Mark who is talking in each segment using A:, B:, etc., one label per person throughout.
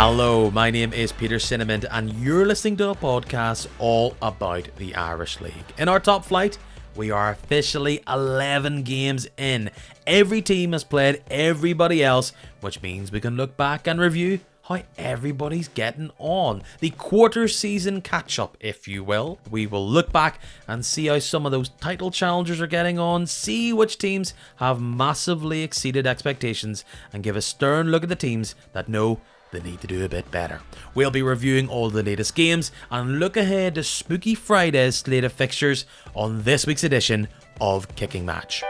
A: Hello, my name is Peter Cinnamon and you're listening to a podcast all about the Irish League. In our top flight, we are officially 11 games in. Every team has played everybody else, which means we can look back and review how everybody's getting on. The quarter season catch up, if you will. We will look back and see how some of those title challengers are getting on, see which teams have massively exceeded expectations, and give a stern look at the teams that know they need to do a bit better. We'll be reviewing all the latest games and look ahead to Spooky Friday's slate of fixtures on this week's edition of Kicking Match.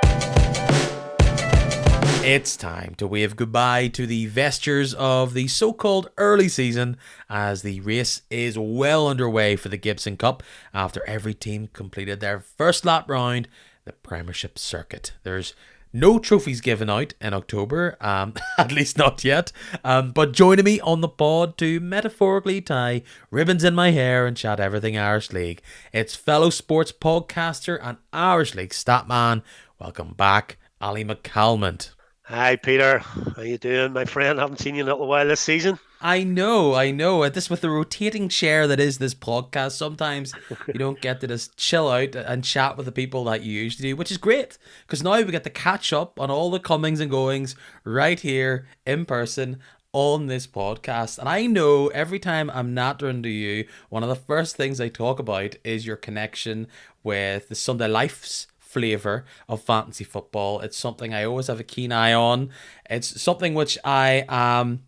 A: It's time to wave goodbye to the vestures of the so-called early season as the race is well underway for the Gibson Cup after every team completed their first lap round the Premiership circuit. There's no trophies given out in October, at least not yet. But joining me on the pod to metaphorically tie ribbons in my hair and chat everything Irish League, it's fellow sports podcaster and Irish League statman. Welcome back, Ali McCalmont.
B: Hi Peter, how you doing, my friend? Haven't seen you in a little while this season.
A: I know. This with the rotating chair that is this podcast, sometimes you don't get to just chill out and chat with the people that you usually do, which is great, because now we get to catch up on all the comings and goings right here in person on this podcast. And I know every time I'm nattering to you, one of the first things I talk about is your connection with the Sunday Life's flavour of fantasy football. It's something I always have a keen eye on. It's something which I am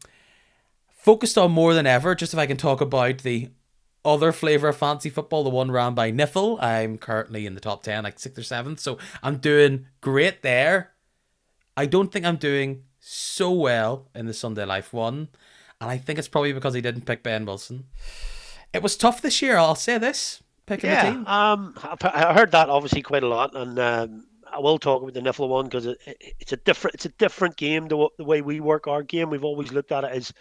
A: focused on more than ever. Just if I can talk about the other flavour of fantasy football, the one ran by NIFL. I'm currently in the top 10, like 6th or 7th, so I'm doing great there. I don't think I'm doing so well in the Sunday Life one, and I think it's probably because I didn't pick Ben Wilson. It was tough this year, I'll say this, picking the team.
B: I heard that obviously quite a lot, and I will talk about the NIFL one because it's a different game. The way we work our game, we've always looked at it as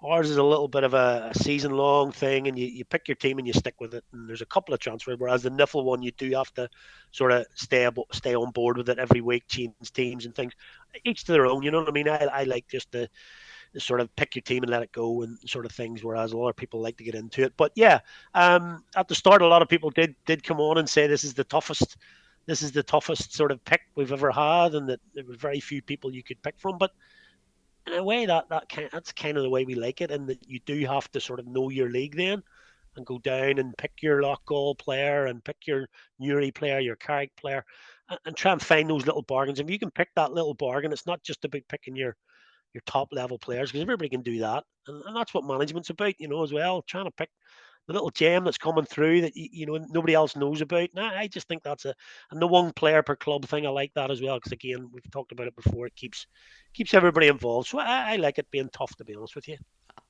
B: ours is a little bit of a season-long thing, and you pick your team and you stick with it. And there's a couple of transfers, whereas the NIFL one, you do have to sort of stay on board with it every week, change teams and things. Each to their own, you know what I mean? I like just the sort of pick your team and let it go and sort of things, whereas a lot of people like to get into it. But yeah, at the start, a lot of people did come on and say this is the toughest sort of pick we've ever had, and that there were very few people you could pick from. But in a way, that's kind of the way we like it, and that you do have to sort of know your league then and go down and pick your lock goal player and pick your Newry player, your Carrick player, and try and find those little bargains. If you can pick that little bargain, it's not just about picking your top level players, because everybody can do that, and that's what management's about, as well, trying to pick the little gem that's coming through that nobody else knows about. And I just think that's and the one player per club thing, I like that as well, because again, we've talked about it before, it keeps everybody involved. So I like it being tough, to be honest with you.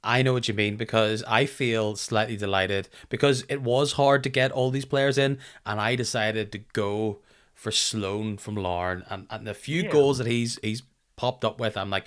A: I know what you mean, because I feel slightly delighted because it was hard to get all these players in, and I decided to go for Sloan from Larne, and the few goals that he's popped up with, I'm like,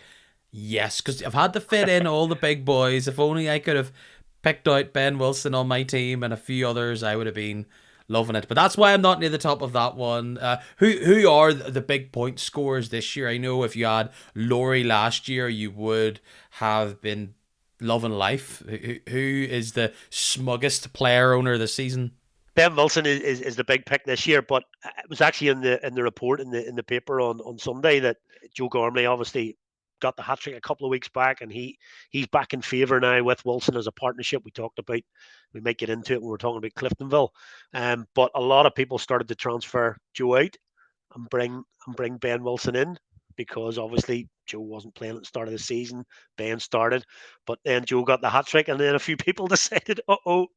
A: yes, because I've had to fit in all the big boys. If only I could have picked out Ben Wilson on my team and a few others, I would have been loving it. But that's why I'm not near the top of that one. Who are the big point scorers this year? I know if you had Laurie last year, you would have been loving life. Who is the smuggest player owner this season?
B: Ben Wilson is the big pick this year, but it was actually in the report in the paper on Sunday that Joe Gormley obviously got the hat trick a couple of weeks back, and he's back in favour now with Wilson as a partnership. We talked about, we might get into it when we're talking about Cliftonville, but a lot of people started to transfer Joe out and bring Ben Wilson in, because obviously Joe wasn't playing at the start of the season. Ben started, but then Joe got the hat trick, and then a few people decided,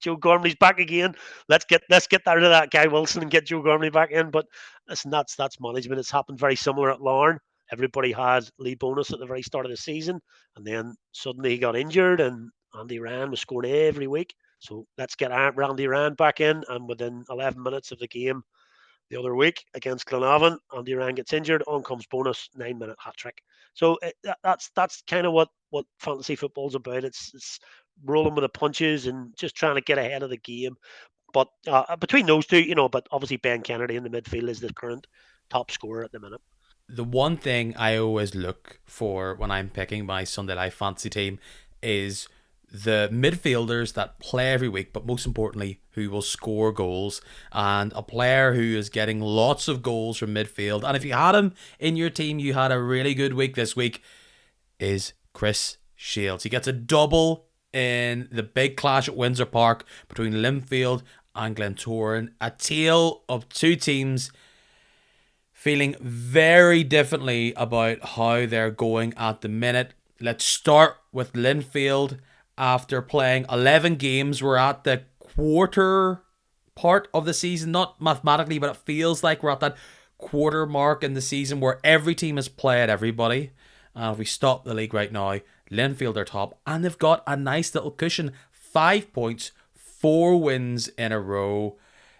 B: Joe Gormley's back again. Let's get rid of that guy Wilson and get Joe Gormley back in. But listen, that's management. It's happened very similar at Larne. Everybody had Lee Bonus at the very start of the season, and then suddenly he got injured, and Andy Ryan was scoring every week. So let's get Randy Ryan back in, and within 11 minutes of the game the other week against Glenavon, Andy Ryan gets injured, on comes Bonus, 9-minute hat trick. So that's kind of what fantasy football's about. It's rolling with the punches and just trying to get ahead of the game. But between those two, but obviously Ben Kennedy in the midfield is the current top scorer at the minute.
A: The one thing I always look for when I'm picking my Sunday Life fantasy team is the midfielders that play every week, but most importantly, who will score goals. And a player who is getting lots of goals from midfield, and if you had him in your team, you had a really good week this week, is Chris Shields. He gets a double in the big clash at Windsor Park between Linfield and Glentoran. A tale of two teams feeling very differently about how they're going at the minute. Let's start with Linfield. After playing 11 games, we're at the quarter part of the season. Not mathematically, but it feels like we're at that quarter mark in the season where every team has played everybody. If we stop the league right now, Linfield are top, and they've got a nice little cushion. 5 points, 4 wins in a row.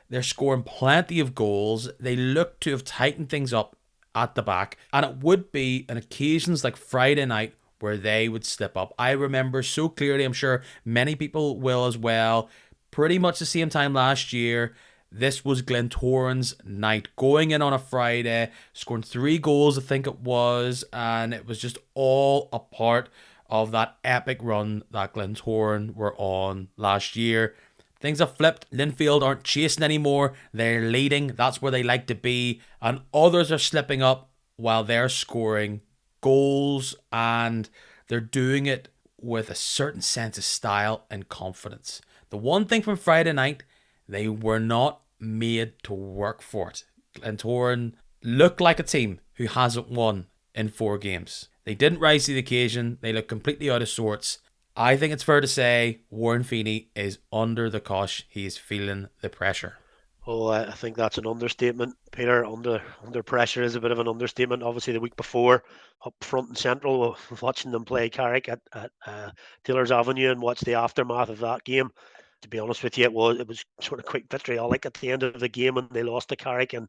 A: They're scoring plenty of goals. They look to have tightened things up at the back, and it would be on occasions like Friday night where they would slip up. I remember so clearly, I'm sure many people will as well, pretty much the same time last year, this was Glentoran's night. Going in on a Friday, scoring 3 goals, I think it was, and it was just all a part of that epic run that Glentoran were on last year. Things have flipped. Linfield aren't chasing anymore. They're leading. That's where they like to be. And others are slipping up while they're scoring goals, and they're doing it with a certain sense of style and confidence. The one thing from Friday night, they were not made to work for it. Glentoran looked like a team who hasn't won in 4 games. They didn't rise to the occasion. They look completely out of sorts. I think it's fair to say Warren Feeney is under the cosh. He is feeling the pressure.
B: Oh, I think that's an understatement, Peter. Under pressure is a bit of an understatement. Obviously, the week before, up front and central, watching them play Carrick at Taylor's Avenue and watch the aftermath of that game. To be honest with you, it was sort of quick vitriolic at the end of the game when they lost to Carrick, and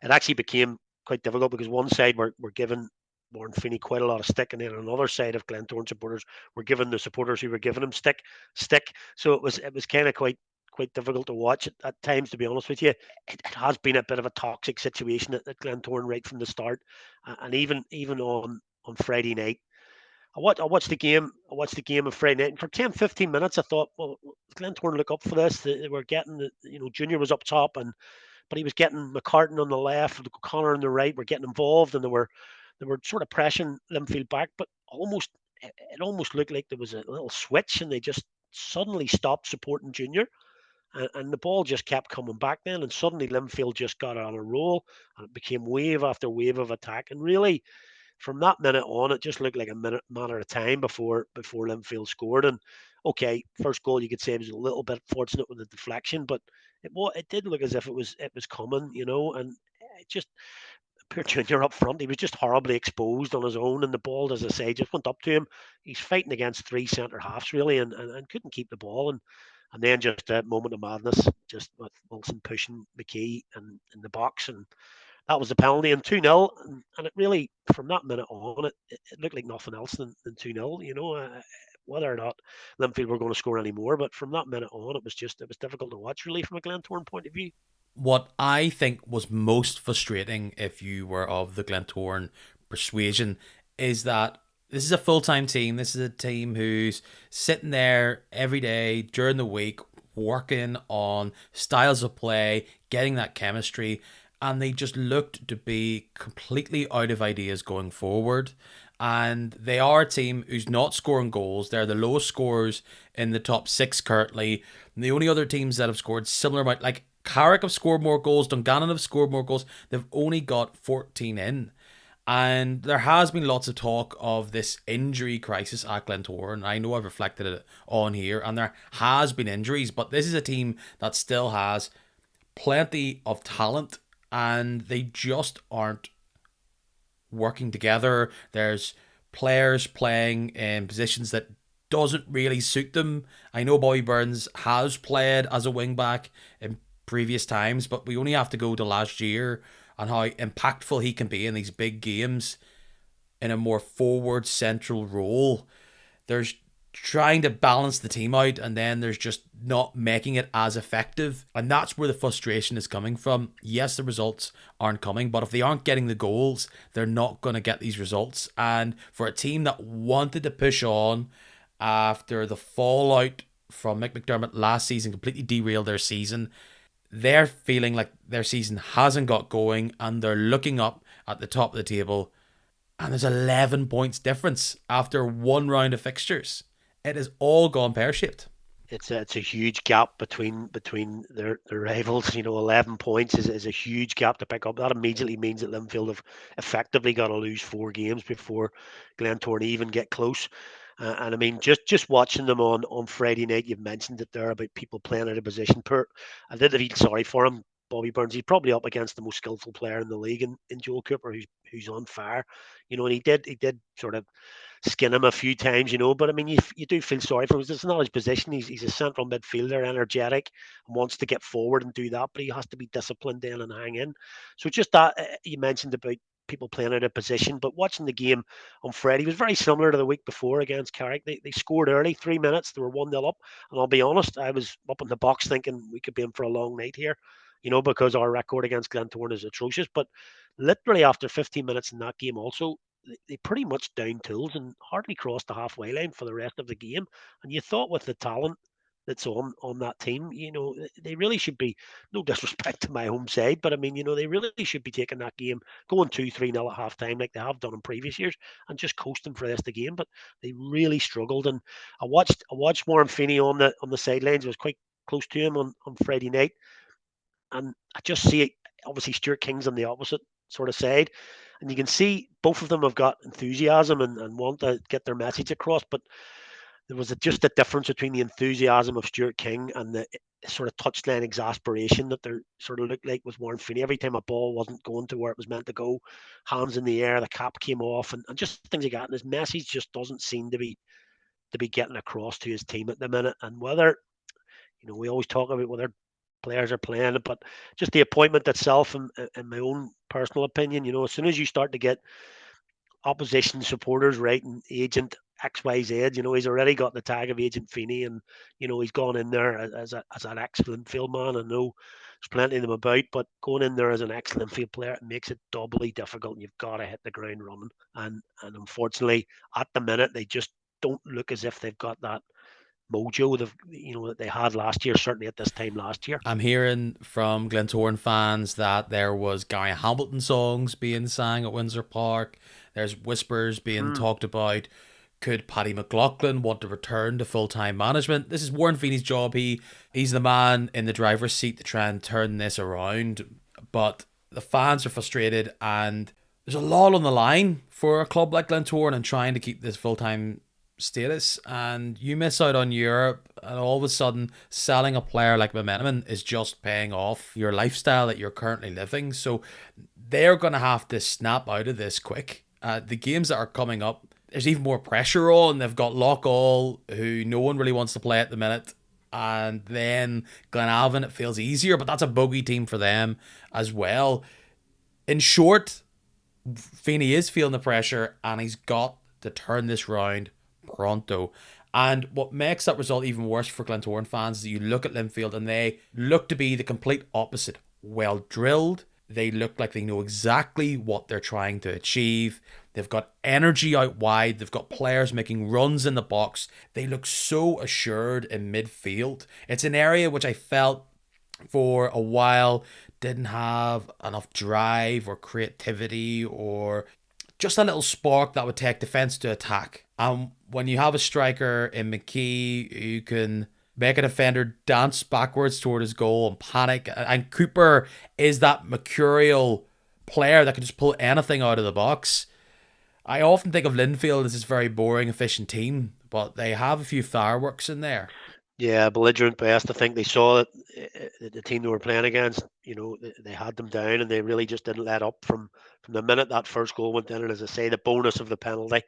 B: it actually became quite difficult because one side were giving Warren Feeney quite a lot of stick, and then another side of Glentoran supporters were giving the supporters who were giving him stick. So it was kind of quite difficult to watch at times, to be honest with you. It has been a bit of a toxic situation at Glentoran right from the start, and even on Friday night. I watched the game. I watched the game of Friday night, and for 10, 15 minutes, I thought, well, Glentoran look up for this. They were getting, Junior was up top, but he was getting McCartan on the left, Connor on the right. Were getting involved, and they were sort of pressing Linfield back, but it almost looked like there was a little switch, and they just suddenly stopped supporting Junior, and the ball just kept coming back then, and suddenly Linfield just got on a roll, and it became wave after wave of attack, and really from that minute on, it just looked like a matter of time before Linfield scored. And okay, first goal you could say was a little bit fortunate with the deflection, but it did look as if it was coming, and it just poor Junior up front. He was just horribly exposed on his own, and the ball, as I say, just went up to him. He's fighting against 3 centre halves really, and couldn't keep the ball. And then just a moment of madness, just with Wilson pushing McKee in the box, and that was the penalty, and 2-0. And it really, from that minute on, it looked like nothing else than 2-0. Whether or not Linfield were going to score any more, but from that minute on, it was difficult to watch, really, from a Glentoran point of view.
A: What I think was most frustrating, if you were of the Glentoran persuasion, is that this is a full-time team. This is a team who's sitting there every day during the week working on styles of play, getting that chemistry, and they just looked to be completely out of ideas going forward. And they are a team who's not scoring goals. They're the lowest scorers in the top 6 currently. And the only other teams that have scored similar amount, like Carrick have scored more goals, Dungannon have scored more goals. They've only got 14 in. And there has been lots of talk of this injury crisis at Glentoran. I know I've reflected it on here, and there has been injuries, but this is a team that still has plenty of talent, and they just aren't working together. There's players playing in positions that doesn't really suit them. I know Bobby Burns has played as a wing back in previous times, but we only have to go to last year and how impactful he can be in these big games in a more forward central role. There's trying to balance the team out, and then there's just not making it as effective, and that's where the frustration is coming from. Yes, the results aren't coming, but if they aren't getting the goals, they're not going to get these results. And for a team that wanted to push on after the fallout from Mick McDermott last season completely derailed their season. They're feeling like their season hasn't got going and they're looking up at the top of the table and there's 11 points difference after one round of fixtures. It has all gone pear-shaped.
B: It's a huge gap between their rivals. 11 points is a huge gap to pick up. That immediately means that Linfield have effectively got to lose 4 games before Glentoran even get close. And I mean, just watching them on Friday night, you've mentioned it there about people playing out of position. I did feel sorry for him, Bobby Burns. He's probably up against the most skillful player in the league in Joel Cooper, who's on fire. And he did sort of skin him a few times, But I mean, you do feel sorry for him. It's not his position. He's a central midfielder, energetic, and wants to get forward and do that, but he has to be disciplined in and hang in. So just that you mentioned about people playing out of position, but watching the game on Friday was very similar to the week before against Carrick. They scored early, 3 minutes, they were 1-0 up, and I'll be honest, I was up in the box thinking we could be in for a long night here, because our record against Glentoran is atrocious. But literally after 15 minutes in that game, also they pretty much down tools and hardly crossed the halfway line for the rest of the game. And you thought with the talent that's on that team, they really should be, no disrespect to my home side, but I mean, they really should be taking that game, going 2-3-0 at half time like they have done in previous years, and just coasting for the rest of the game. But they really struggled. And I watched Warren Feeney on the sidelines. I was quite close to him on Friday night. And I just see it, obviously Stuart King's on the opposite sort of side. And you can see both of them have got enthusiasm and want to get their message across. But there was just a difference between the enthusiasm of Stuart King and the sort of touchline exasperation that there sort of looked like with Warren Feeney. Every time a ball wasn't going to where it was meant to go, hands in the air, the cap came off, and just things like that. And his message just doesn't seem to be getting across to his team at the minute. And whether we always talk about whether players are playing it, but just the appointment itself, in my own personal opinion, as soon as you start to get opposition supporters writing agent XYZ, he's already got the tag of Agent Feeney, and he's gone in there as an excellent field man. I know there's plenty of them about, but going in there as an excellent field player, it makes it doubly difficult. And you've got to hit the ground running, and unfortunately, at the minute, they just don't look as if they've got that mojo that they had last year, certainly at this time last year.
A: I'm hearing from Glentoran fans that there was Gary Hamilton songs being sang at Windsor Park. There's whispers being talked about. Could Paddy McLaughlin want to return to full-time management? This is Warren Feeney's job. He's the man in the driver's seat to try and turn this around. But the fans are frustrated and there's a lot on the line for a club like Glentoran and trying to keep this full-time status, and you miss out on Europe, and all of a sudden selling a player like McCalmont is just paying off your lifestyle that you're currently living. So they're going to have to snap out of this quick. The games that are coming up, there's even more pressure on. They've got Lockall, who no one really wants to play at the minute, and then Glenavon, it feels easier, but that's a bogey team for them as well. In short, Feeney is feeling the pressure and he's got to turn this round pronto. And what makes that result even worse for Glentoran fans is that you look at Linfield and they look to be the complete opposite. Well drilled. They look like they know exactly what they're trying to achieve. They've got energy out wide. They've got players making runs in the box. They look so assured in midfield. It's an area which I felt for a while didn't have enough drive or creativity or just a little spark that would take defence to attack. And when you have a striker in McKee who can make a defender dance backwards toward his goal and panic, and Cooper is that mercurial player that can just pull anything out of the box. I often think of Linfield as this very boring, efficient team, but they have a few fireworks in there.
B: Yeah, belligerent best. I think they saw that the team they were playing against, they had them down, and they really just didn't let up from the minute that first goal went in. And as I say, the bonus of the penalty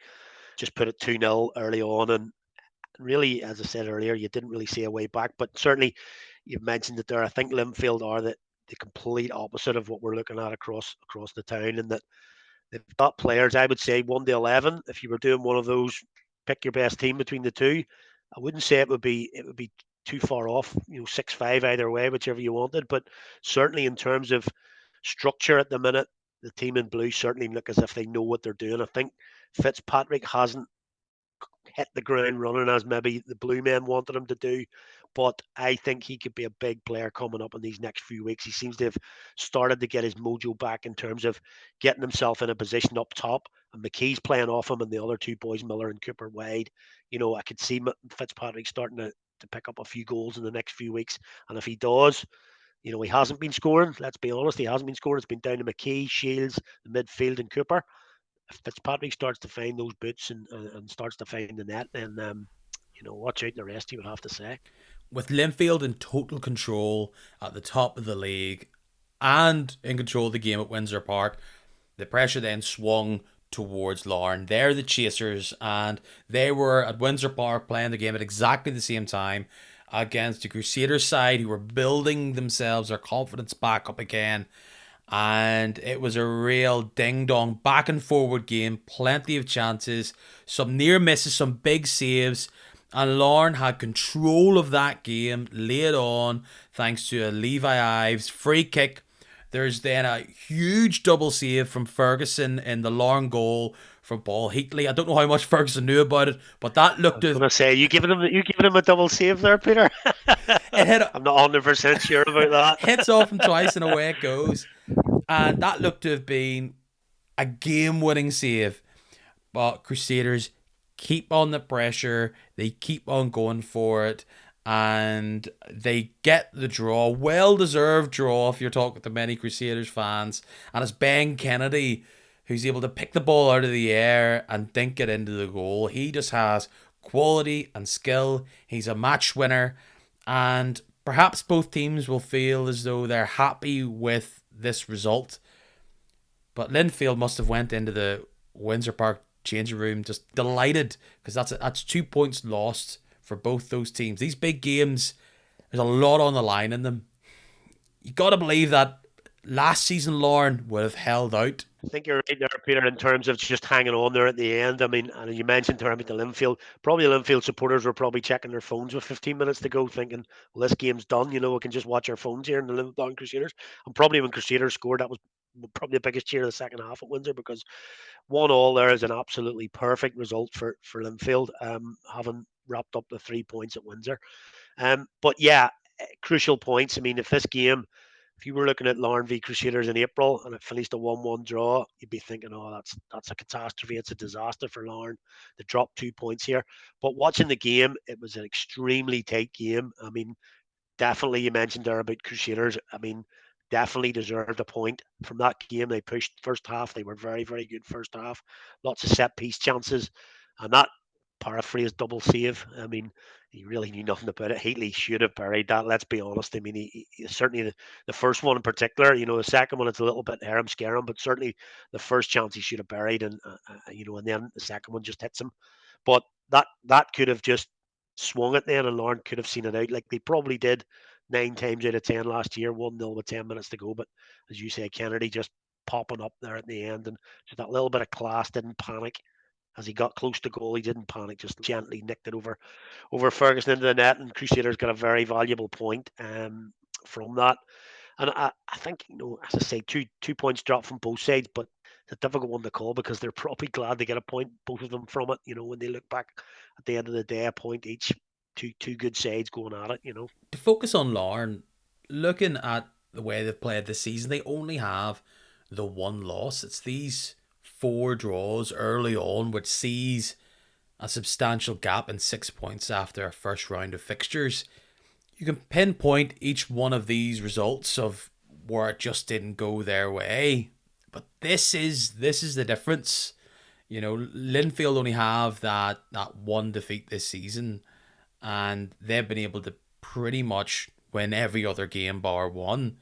B: just put it 2-0 early on. And really, as I said earlier, you didn't really see a way back. But certainly, you've mentioned it there. I think Linfield are the complete opposite of what we're looking at across the town, and that they've got players. I would say 1-11. If you were doing one of those, pick your best team between the two. I wouldn't say it would be too far off. 6-5 either way, whichever you wanted. But certainly in terms of structure at the minute, the team in blue certainly look as if they know what they're doing. I think Fitzpatrick hasn't hit the ground running as maybe the Blue Men wanted him to do. But I think he could be a big player coming up in these next few weeks. He seems to have started to get his mojo back in terms of getting himself in a position up top. And McKee's playing off him, and the other two boys, Miller and Cooper, wide. I could see Fitzpatrick starting to pick up a few goals in the next few weeks. And if he does, he hasn't been scoring. Let's be honest, he hasn't been scoring. It's been down to McKee, Shields, the midfield, and Cooper. If Fitzpatrick starts to find those boots and starts to find the net, then watch out the rest. You would have to say.
A: With Linfield in total control at the top of the league and in control of the game at Windsor Park, the pressure then swung towards Larne. They're the chasers, and they were at Windsor Park playing the game at exactly the same time against the Crusaders side, who were building themselves their confidence back up again. And it was a real ding-dong back and forward game, plenty of chances, some near misses, some big saves, and Larne had control of that game late on thanks to a Levi Ives free kick. There's then a huge double save from Ferguson in the Larne goal from Paul Heatley. I don't know how much Ferguson knew about it, but that looked.
B: I was gonna say, you giving him a double save there, Peter?
A: It hit.
B: I'm not 100% sure about that.
A: Hits off him twice and away it goes, and that looked to have been a game-winning save. But Crusaders keep on the pressure. They keep on going for it. And they get the draw, well-deserved draw if you're talking to many Crusaders fans. And it's Ben Kennedy who's able to pick the ball out of the air and dink it into the goal. He just has quality and skill. He's a match winner. And perhaps both teams will feel as though they're happy with this result. But Linfield must have went into the Windsor Park changing room just delighted, because that's 2 points lost for both those teams. These big games, there's a lot on the line in them. You got to believe that last season Larne would have held out.
B: I think you're right there, Peter, in terms of just hanging on there at the end. I mean, and you mentioned there about the Linfield. Probably the Linfield supporters were probably checking their phones with 15 minutes to go, thinking, well, this game's done. We can just watch our phones here in the Linfield Crusaders. And probably when Crusaders scored, that was probably the biggest cheer of the second half at Windsor, because 1-1 there is an absolutely perfect result for Linfield, having wrapped up the 3 points at Windsor. But yeah, crucial points. I mean, if you were looking at Larne v Crusaders in April and it finished a 1-1 draw, you'd be thinking, oh, that's a catastrophe. It's a disaster for Larne. They dropped 2 points here. But watching the game, it was an extremely tight game. I mean, definitely you mentioned there about Crusaders. I mean, definitely deserved a point from that game. They pushed first half. They were very, very good first half. Lots of set piece chances. And that paraphrase double save, I mean, he really knew nothing about it. Heatley should have buried that, let's be honest. I mean, he certainly the first one in particular, the second one, it's a little bit harem scarum, but certainly the first chance he should have buried, and and then the second one just hits him. But that could have just swung it then, and Larne could have seen it out like they probably did 9 times out of 10 last year, 1-0 with 10 minutes to go. But as you say, Kennedy just popping up there at the end, and just that little bit of class, didn't panic. As he got close to goal, he didn't panic, just gently nicked it over Ferguson into the net, and Crusaders got a very valuable point from that. And I think, as I say, two points dropped from both sides, but it's a difficult one to call because they're probably glad to get a point, both of them, from it. When they look back at the end of the day, a point each, two good sides going at it.
A: To focus on Larne, looking at the way they've played this season, they only have the one loss. It's these 4 draws early on, which sees a substantial gap in 6 points after a first round of fixtures. You can pinpoint each one of these results of where it just didn't go their way, but this is the difference. Linfield only have that one defeat this season, and they've been able to pretty much win every other game bar one.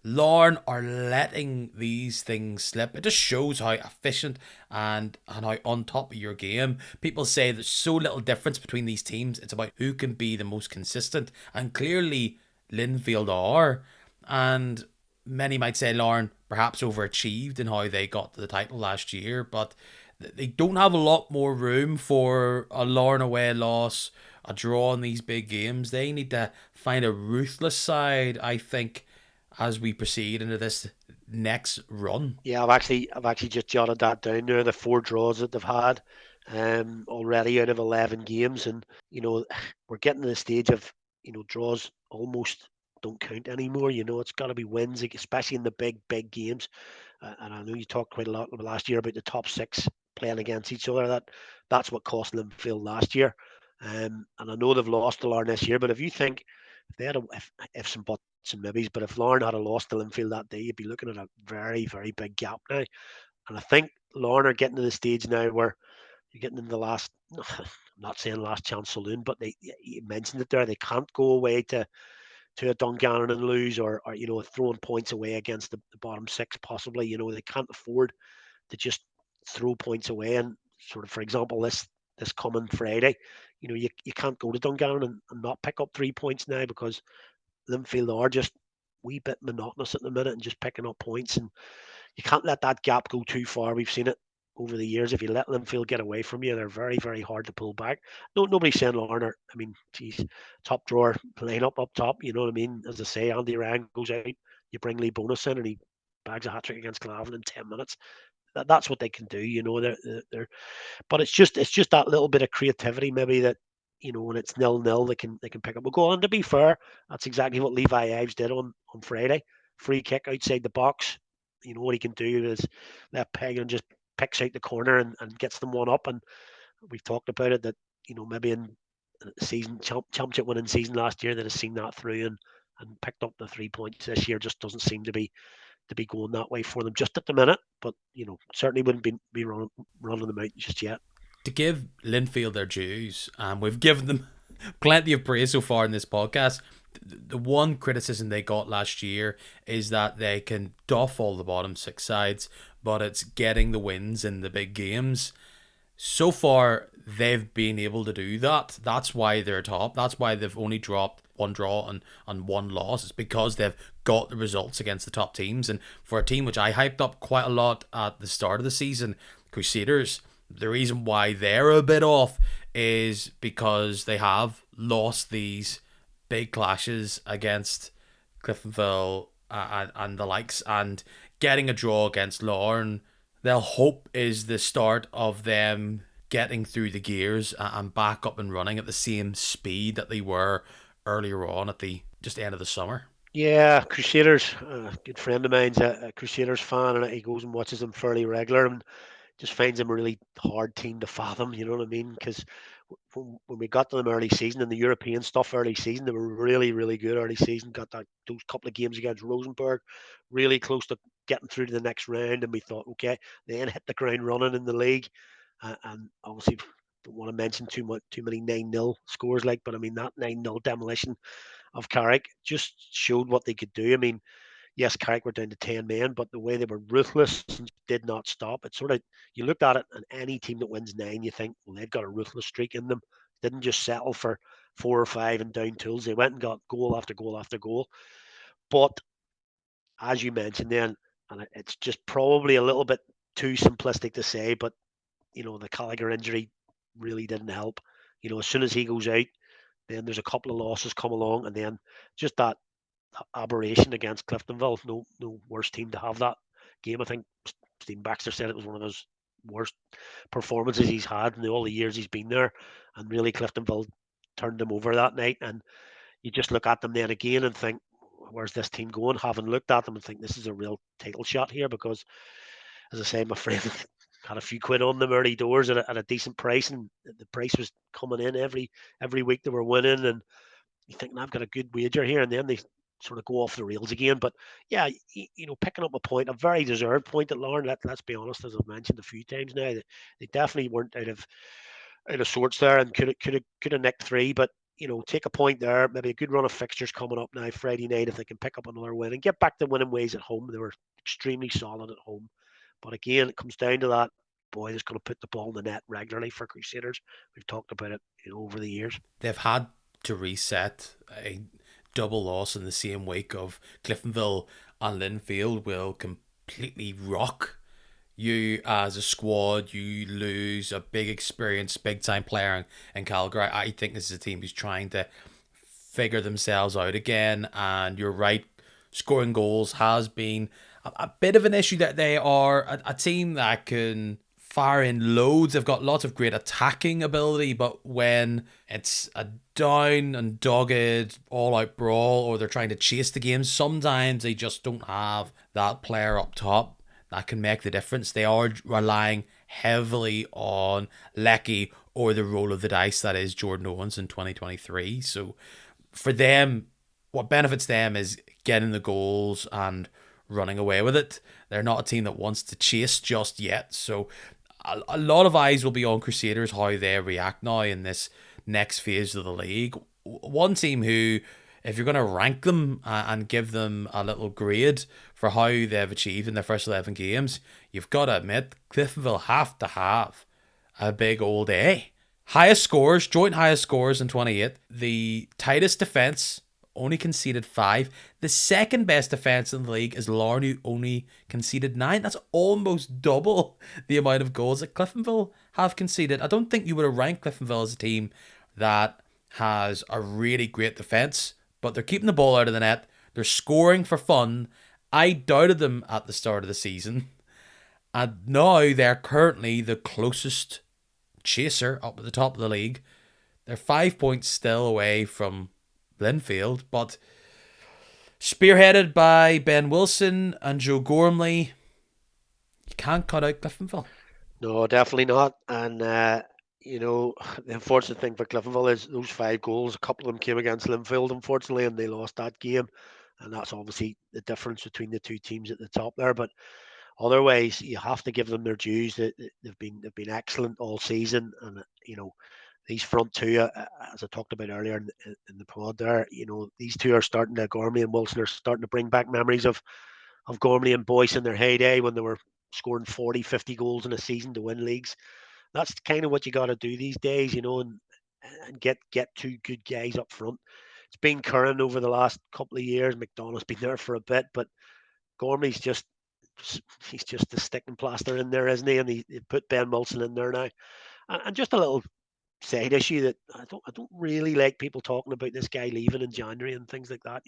A: Larne are letting these things slip. It just shows how efficient and how on top of your game. People say there's so little difference between these teams. It's about who can be the most consistent. And clearly Linfield are. And many might say Larne perhaps overachieved in how they got to the title last year. But they don't have a lot more room for a Larne away loss, a draw in these big games. They need to find a ruthless side, I think, as we proceed into this next run.
B: Yeah, I've actually just jotted that down there. The 4 draws that they've had, already out of 11 games, and we're getting to the stage of draws almost don't count anymore. It's got to be wins, especially in the big games. And I know you talked quite a lot last year about the top six playing against each other. That's what cost Linfield last year. And I know they've lost to Larne this year, but if they had ifs and buts and maybes, but if Larne had a lost to Linfield that day, you'd be looking at a very, very big gap now. And I think Larne are getting to the stage now where you're getting in the last, I'm not saying last chance saloon, but you mentioned it there. They can't go away to a Dungannon and lose, or throwing points away against the bottom six possibly. They can't afford to just throw points away. And sort of, for example, this coming Friday, you can't go to Dungannon and not pick up 3 points now, because Linfield are just a wee bit monotonous at the minute and just picking up points. And you can't let that gap go too far. We've seen it over the years. If you let Linfield get away from you, they're very, very hard to pull back. No, nobody's saying Larner. I mean, geez, top drawer lineup up top. You know what I mean? As I say, Andy Ryan goes out. You bring Lee Bonus in, and he bags a hat trick against Glavin in 10 minutes. That's what they can do. They're but it's just that little bit of creativity, maybe, that when it's 0-0, they can pick up a goal. And to be fair, that's exactly what Levi Ives did on Friday. Free kick outside the box. What he can do is left peg and just picks out the corner and gets them one up. And we've talked about it, that maybe in season championship winning season last year, that has seen that through and picked up the 3 points this year. Just doesn't seem to be going that way for them just at the minute. But certainly wouldn't be running them out just yet.
A: To give Linfield their dues, and we've given them plenty of praise so far in this podcast. The one criticism they got last year is that they can duff all the bottom six sides, but it's getting the wins in the big games. So far, they've been able to do that. That's why they're top. That's why they've only dropped one draw and one loss. It's because they've got the results against the top teams. And for a team which I hyped up quite a lot at the start of the season, Crusaders, the reason why they're a bit off is because they have lost these big clashes against Cliftonville and the likes, and getting a draw against Larne, they'll hope is the start of them getting through the gears and back up and running at the same speed that they were earlier on at the just end of the summer.
B: Yeah, Crusaders. A good friend of mine's a Crusaders fan, and he goes and watches them fairly regular, and just finds them a really hard team to fathom. You know what I mean? Because when we got to them early season and the European stuff early season, they were really, really good early season. Got those couple of games against Rosenborg, really close to getting through to the next round, and we thought, okay, they then hit the ground running in the league, and obviously don't want to mention too many 9-0 scores, but I mean that 9-0 demolition of Carrick just showed what they could do. I mean, yes, Carrick were down to 10 men, but the way they were ruthless and did not stop, it sort of, you looked at it, and any team that wins 9, you think, well, they've got a ruthless streak in them. Didn't just settle for 4 or 5 and down tools. They went and got goal after goal after goal. But as you mentioned then, and it's just probably a little bit too simplistic to say, but the Gallagher injury really didn't help. As soon as he goes out, then there's a couple of losses come along, and then just that aberration against Cliftonville. No worse team to have that game. I think Stephen Baxter said it was one of those worst performances he's had in all the years he's been there, and really Cliftonville turned him over that night. And you just look at them then again and think, where's this team going? Having looked at them and think this is a real title shot here, because, as I say, my friend had a few quid on them early doors at a decent price, and the price was coming in every week they were winning, and you think, I've got a good wager here, and then they sort of go off the rails again. But yeah, picking up a point, a very deserved point at Larne. Let's be honest, as I've mentioned a few times now, they definitely weren't out of sorts there, and could have nicked 3. But take a point there. Maybe a good run of fixtures coming up now Friday night, if they can pick up another win and get back to winning ways at home. They were extremely solid at home, but again, it comes down to that boy that's going to put the ball in the net regularly for Crusaders. We've talked about it over the years.
A: They've had to reset. A double loss in the same week of Cliftonville and Linfield will completely rock you as a squad. You lose a big experienced, big time player in Calgary. I think this is a team who's trying to figure themselves out again, and you're right, scoring goals has been a bit of an issue that they are a team that can fire in loads. They've got lots of great attacking ability, but when it's a down and dogged all-out brawl, or they're trying to chase the game, sometimes they just don't have that player up top that can make the difference. They are relying heavily on Lecky or the roll of the dice that is Jordan Owens in 2023. So for them, what benefits them is getting the goals and running away with it. They're not a team that wants to chase just yet. So a lot of eyes will be on Crusaders, how they react now in this next phase of the league. One team who, if you're going to rank them and give them a little grade for how they've achieved in their first 11 games, you've got to admit Cliftonville have to have a big old A. Highest scores, joint highest scores in 28. The tightest defence, only conceded 5. The second best defence in the league is Larne, who only conceded 9. That's almost double the amount of goals that Cliftonville have conceded. I don't think you would have ranked Cliftonville as a team that has a really great defence, but they're keeping the ball out of the net. They're scoring for fun. I doubted them at the start of the season, and now they're currently the closest chaser up at the top of the league. They're 5 points still away from Linfield, but spearheaded by Ben Wilson and Joe Gormley, you can't cut out Cliftonville.
B: No, definitely not. And the unfortunate thing for Cliftonville is those 5 goals, a couple of them came against Linfield, unfortunately, and they lost that game. And that's obviously the difference between the two teams at the top there. But otherwise, you have to give them their dues. They've been excellent all season, and these front two, as I talked about earlier in the pod there, these two are starting to, Gormley and Wilson are starting to bring back memories of Gormley and Boyce in their heyday when they were scoring 40, 50 goals in a season to win leagues. That's kind of what you got to do these days, and get two good guys up front. It's been Curran over the last couple of years. McDonough's been there for a bit, but Gormley's he's just the sticking plaster in there, isn't he? And he put Ben Wilson in there now. And just a little side issue that I don't really like people talking about this guy leaving in January and things like that.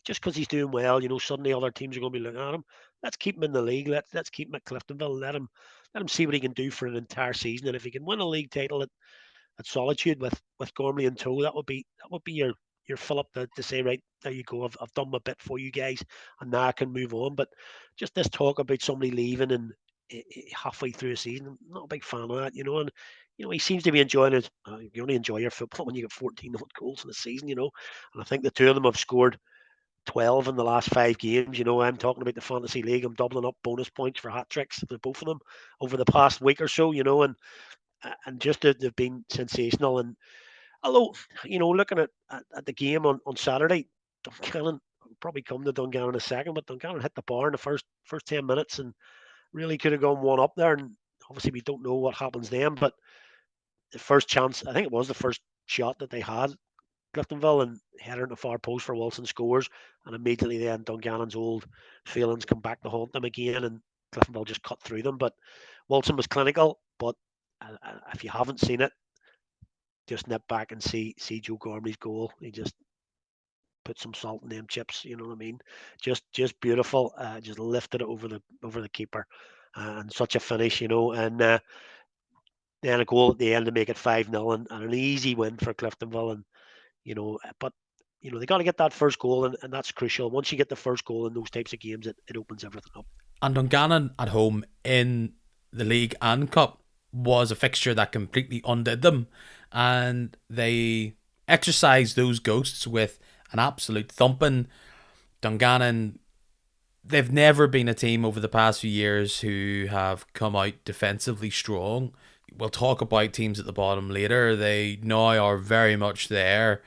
B: Just because he's doing well, suddenly other teams are going to be looking at him. Let's keep him in the league. Let's keep him at Cliftonville. Let him see what he can do for an entire season. And if he can win a league title at Solitude with Gormley in tow, that would be your fill up to say, right, there you go. I've done my bit for you guys, and now I can move on. But just this talk about somebody leaving and halfway through a season, I'm not a big fan of that, And he seems to be enjoying it. You only enjoy your football when you get 14 goals in a season, And I think the two of them have scored 12 in the last 5 games. I'm talking about the fantasy league. I'm doubling up bonus points for hat tricks for both of them over the past week or so. And just they've been sensational. And although, looking at the game on Saturday, Dungannon, I'll probably come to Dungannon in a second, but Dungannon hit the bar in the first 10 minutes and really could have gone one up there. And obviously we don't know what happens then, but the first chance, I think it was the first shot that they had, Cliftonville, and header in the far post for Wilson scores, and immediately then Dungannon's old feelings come back to haunt them again, and Cliftonville just cut through them. But Wilson was clinical, but if you haven't seen it, just nip back and see Joe Gormley's goal. He just put some salt in them chips, you know what I mean? Just beautiful. Just lifted it over the keeper, and such a finish, and then a goal at the end to make it 5-0, and an easy win for Cliftonville. And but they got to get that first goal, and that's crucial. Once you get the first goal in those types of games, it opens everything up.
A: And Dungannon at home in the league and cup was a fixture that completely undid them, and they exercised those ghosts with an absolute thumping. Dungannon, they've never been a team over the past few years who have come out defensively strong. We'll talk about teams at the bottom later. They now are very much there,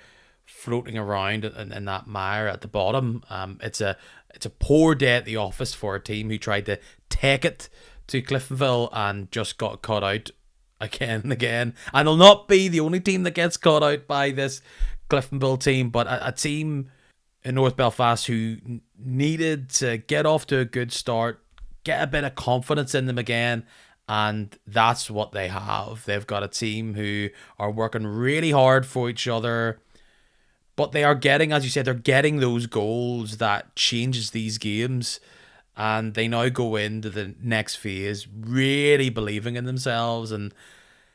A: floating around in that mire at the bottom. It's a poor day at the office for a team who tried to take it to Cliftonville and just got caught out again and again. And they'll not be the only team that gets caught out by this Cliftonville team, but a team in North Belfast who needed to get off to a good start, get a bit of confidence in them again. And that's what they have. They've got a team who are working really hard for each other, But they are getting, as you said, they're getting those goals that changes these games. And they now go into the next phase really believing in themselves. And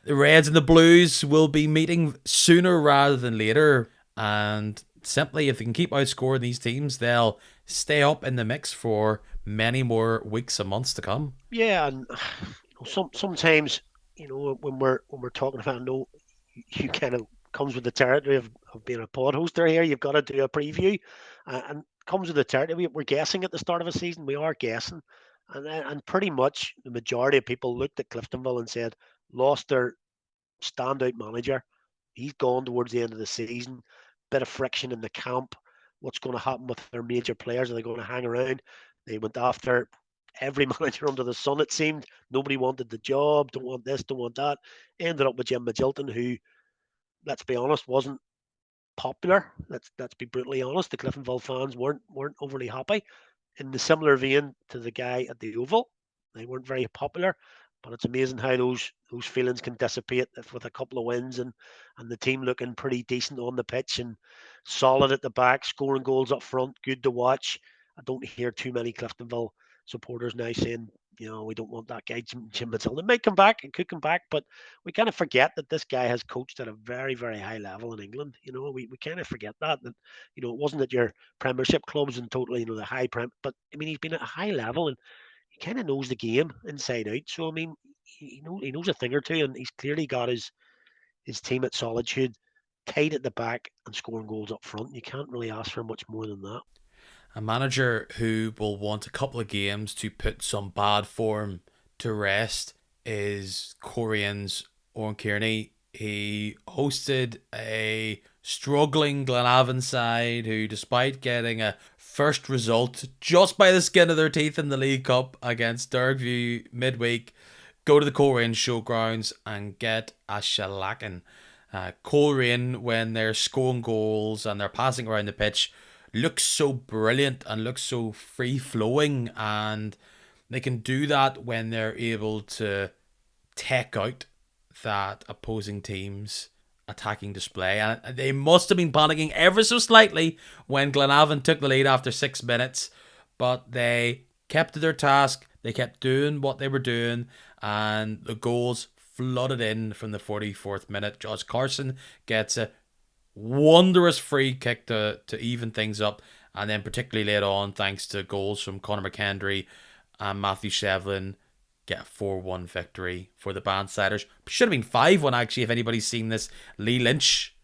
A: the Reds and the Blues will be meeting sooner rather than later. And simply, if they can keep outscoring these teams, they'll stay up in the mix for many more weeks and months to come.
B: Yeah, and sometimes when we're talking about, I know you kind of comes with the territory of being a pod hoster here. You've got to do a preview, and comes with the territory. We're guessing at the start of a season. We are guessing, and pretty much the majority of people looked at Cliftonville and said lost their standout manager. He's gone towards the end of the season. Bit of friction in the camp. What's going to happen with their major players? Are they going to hang around? They went after every manager under the sun, it seemed. Nobody wanted the job. Don't want this, don't want that. Ended up with Jim Magilton, who, let's be honest, wasn't popular. Let's be brutally honest. The Cliftonville fans weren't overly happy. In the similar vein to the guy at the Oval, they weren't very popular. But it's amazing how those feelings can dissipate if with a couple of wins and the team looking pretty decent on the pitch and solid at the back, scoring goals up front, good to watch. I don't hear too many Cliftonville supporters now saying, we don't want that guy, Jim Matilda. Might come back and could come back, but we kind of forget that this guy has coached at a very, very high level in England. We kind of forget that it wasn't at your Premiership clubs and totally, the high prem, but I mean, he's been at a high level and he kind of knows the game inside out. So I mean, he knows a thing or two, and he's clearly got his team at Solitude tight at the back and scoring goals up front. You can't really ask for much more than that.
A: A manager who will want a couple of games to put some bad form to rest is Korean's Owen Kearney. He hosted a struggling Glenavon side who, despite getting a first result just by the skin of their teeth in the League Cup against Dergview midweek, go to the Coleraine showgrounds and get a shellacking. Coleraine, when they're scoring goals and they're passing around the pitch, looks so brilliant and looks so free flowing, and they can do that when they're able to take out that opposing team's attacking display. And they must have been panicking ever so slightly when Glenavon took the lead after 6 minutes, but they kept to their task. They kept doing what they were doing, and the goals flooded in from the 44th minute. Josh Carson gets a wondrous free kick to even things up, and then particularly late on, thanks to goals from Conor McKendry and Matthew Shevlin, get a 4-1 victory for the Bandsiders. Should have been 5-1 actually if anybody's seen this Lee Lynch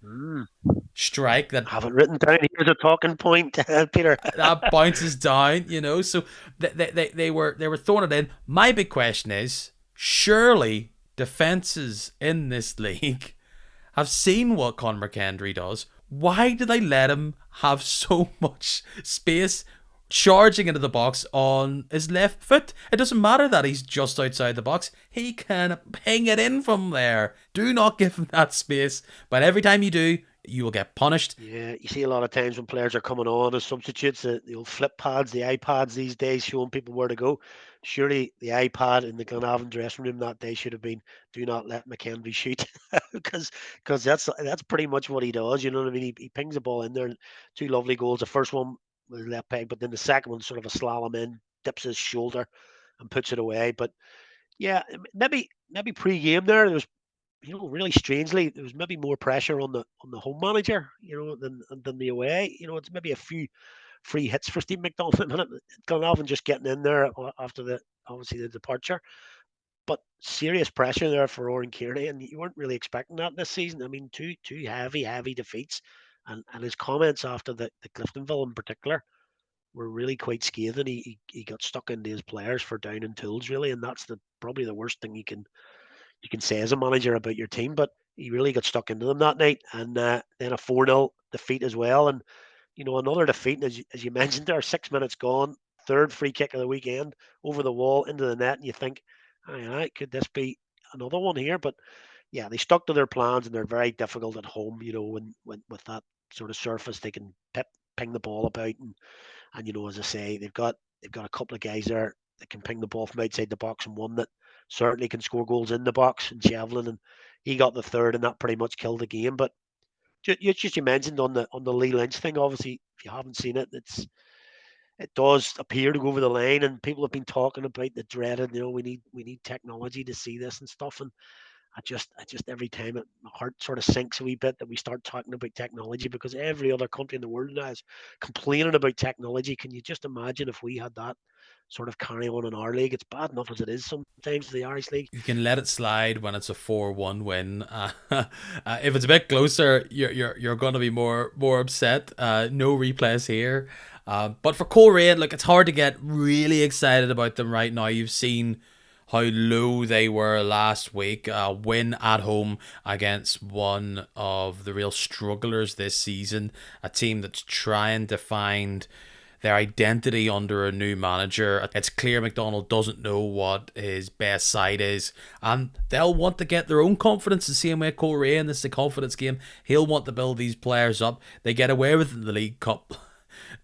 A: strike that
B: I have it written down. Here's a talking point, Peter.
A: that bounces down, so they were throwing it in. My big question is, surely defenses in this league have seen what Conor McKendry does. Why do they let him have so much space charging into the box on his left foot? It doesn't matter that he's just outside the box. He can ping it in from there. Do not give him that space. But every time you do, you will get punished.
B: Yeah, you see a lot of times when players are coming on as substitutes, the old flip pads, the iPads these days showing people where to go. Surely the iPad in the Glenavon dressing room that day should have been, do not let McKendry shoot, because that's pretty much what he does. You know what I mean? He pings the ball in there, and 2 lovely goals. The first one was left peg, but then the second one sort of a slalom in, dips his shoulder and puts it away. But yeah, maybe pre-game there was, really strangely, there was maybe more pressure on the home manager, than the away. It's maybe a few free hits for Steve McDonald at the minute. Glenavon just getting in there after obviously the departure, but serious pressure there for Owen Kearney, and you weren't really expecting that this season. I mean, two heavy defeats, and his comments after the Cliftonville in particular were really quite scathing. He got stuck into his players for down and tools really, and that's probably the worst thing you can say as a manager about your team, but he really got stuck into them that night. And then a 4-0 defeat as well. And, another defeat, as you mentioned there, 6 minutes gone, third free kick of the weekend, over the wall, into the net. And you think, could this be another one here? But yeah, they stuck to their plans, and they're very difficult at home, when with that sort of surface, they can ping the ball about. And as I say, they've got a couple of guys there that can ping the ball from outside the box, and one that certainly can score goals in the box, and Shevlin, and he got the third, and that pretty much killed the game. But You mentioned on the Lee Lynch thing. Obviously, if you haven't seen it, it does appear to go over the line, and people have been talking about the dreaded. We need technology to see this and stuff. And I just every time my heart sort of sinks a wee bit that we start talking about technology, because every other country in the world now is complaining about technology. Can you just imagine if we had that sort of carry on in our league? It's bad enough as it is sometimes, the Irish league.
A: You can let it slide when it's a 4-1 win. If it's a bit closer, you're going to be more upset. No replays here. But for Coleraine, look, it's hard to get really excited about them right now. You've seen how low they were last week. Win at home against one of the real strugglers this season. A team that's trying to find their identity under a new manager. It's clear McDonald doesn't know what his best side is, and they'll want to get their own confidence the same way Coleraine. This is a confidence game. He'll want to build these players up. They get away with it in the League Cup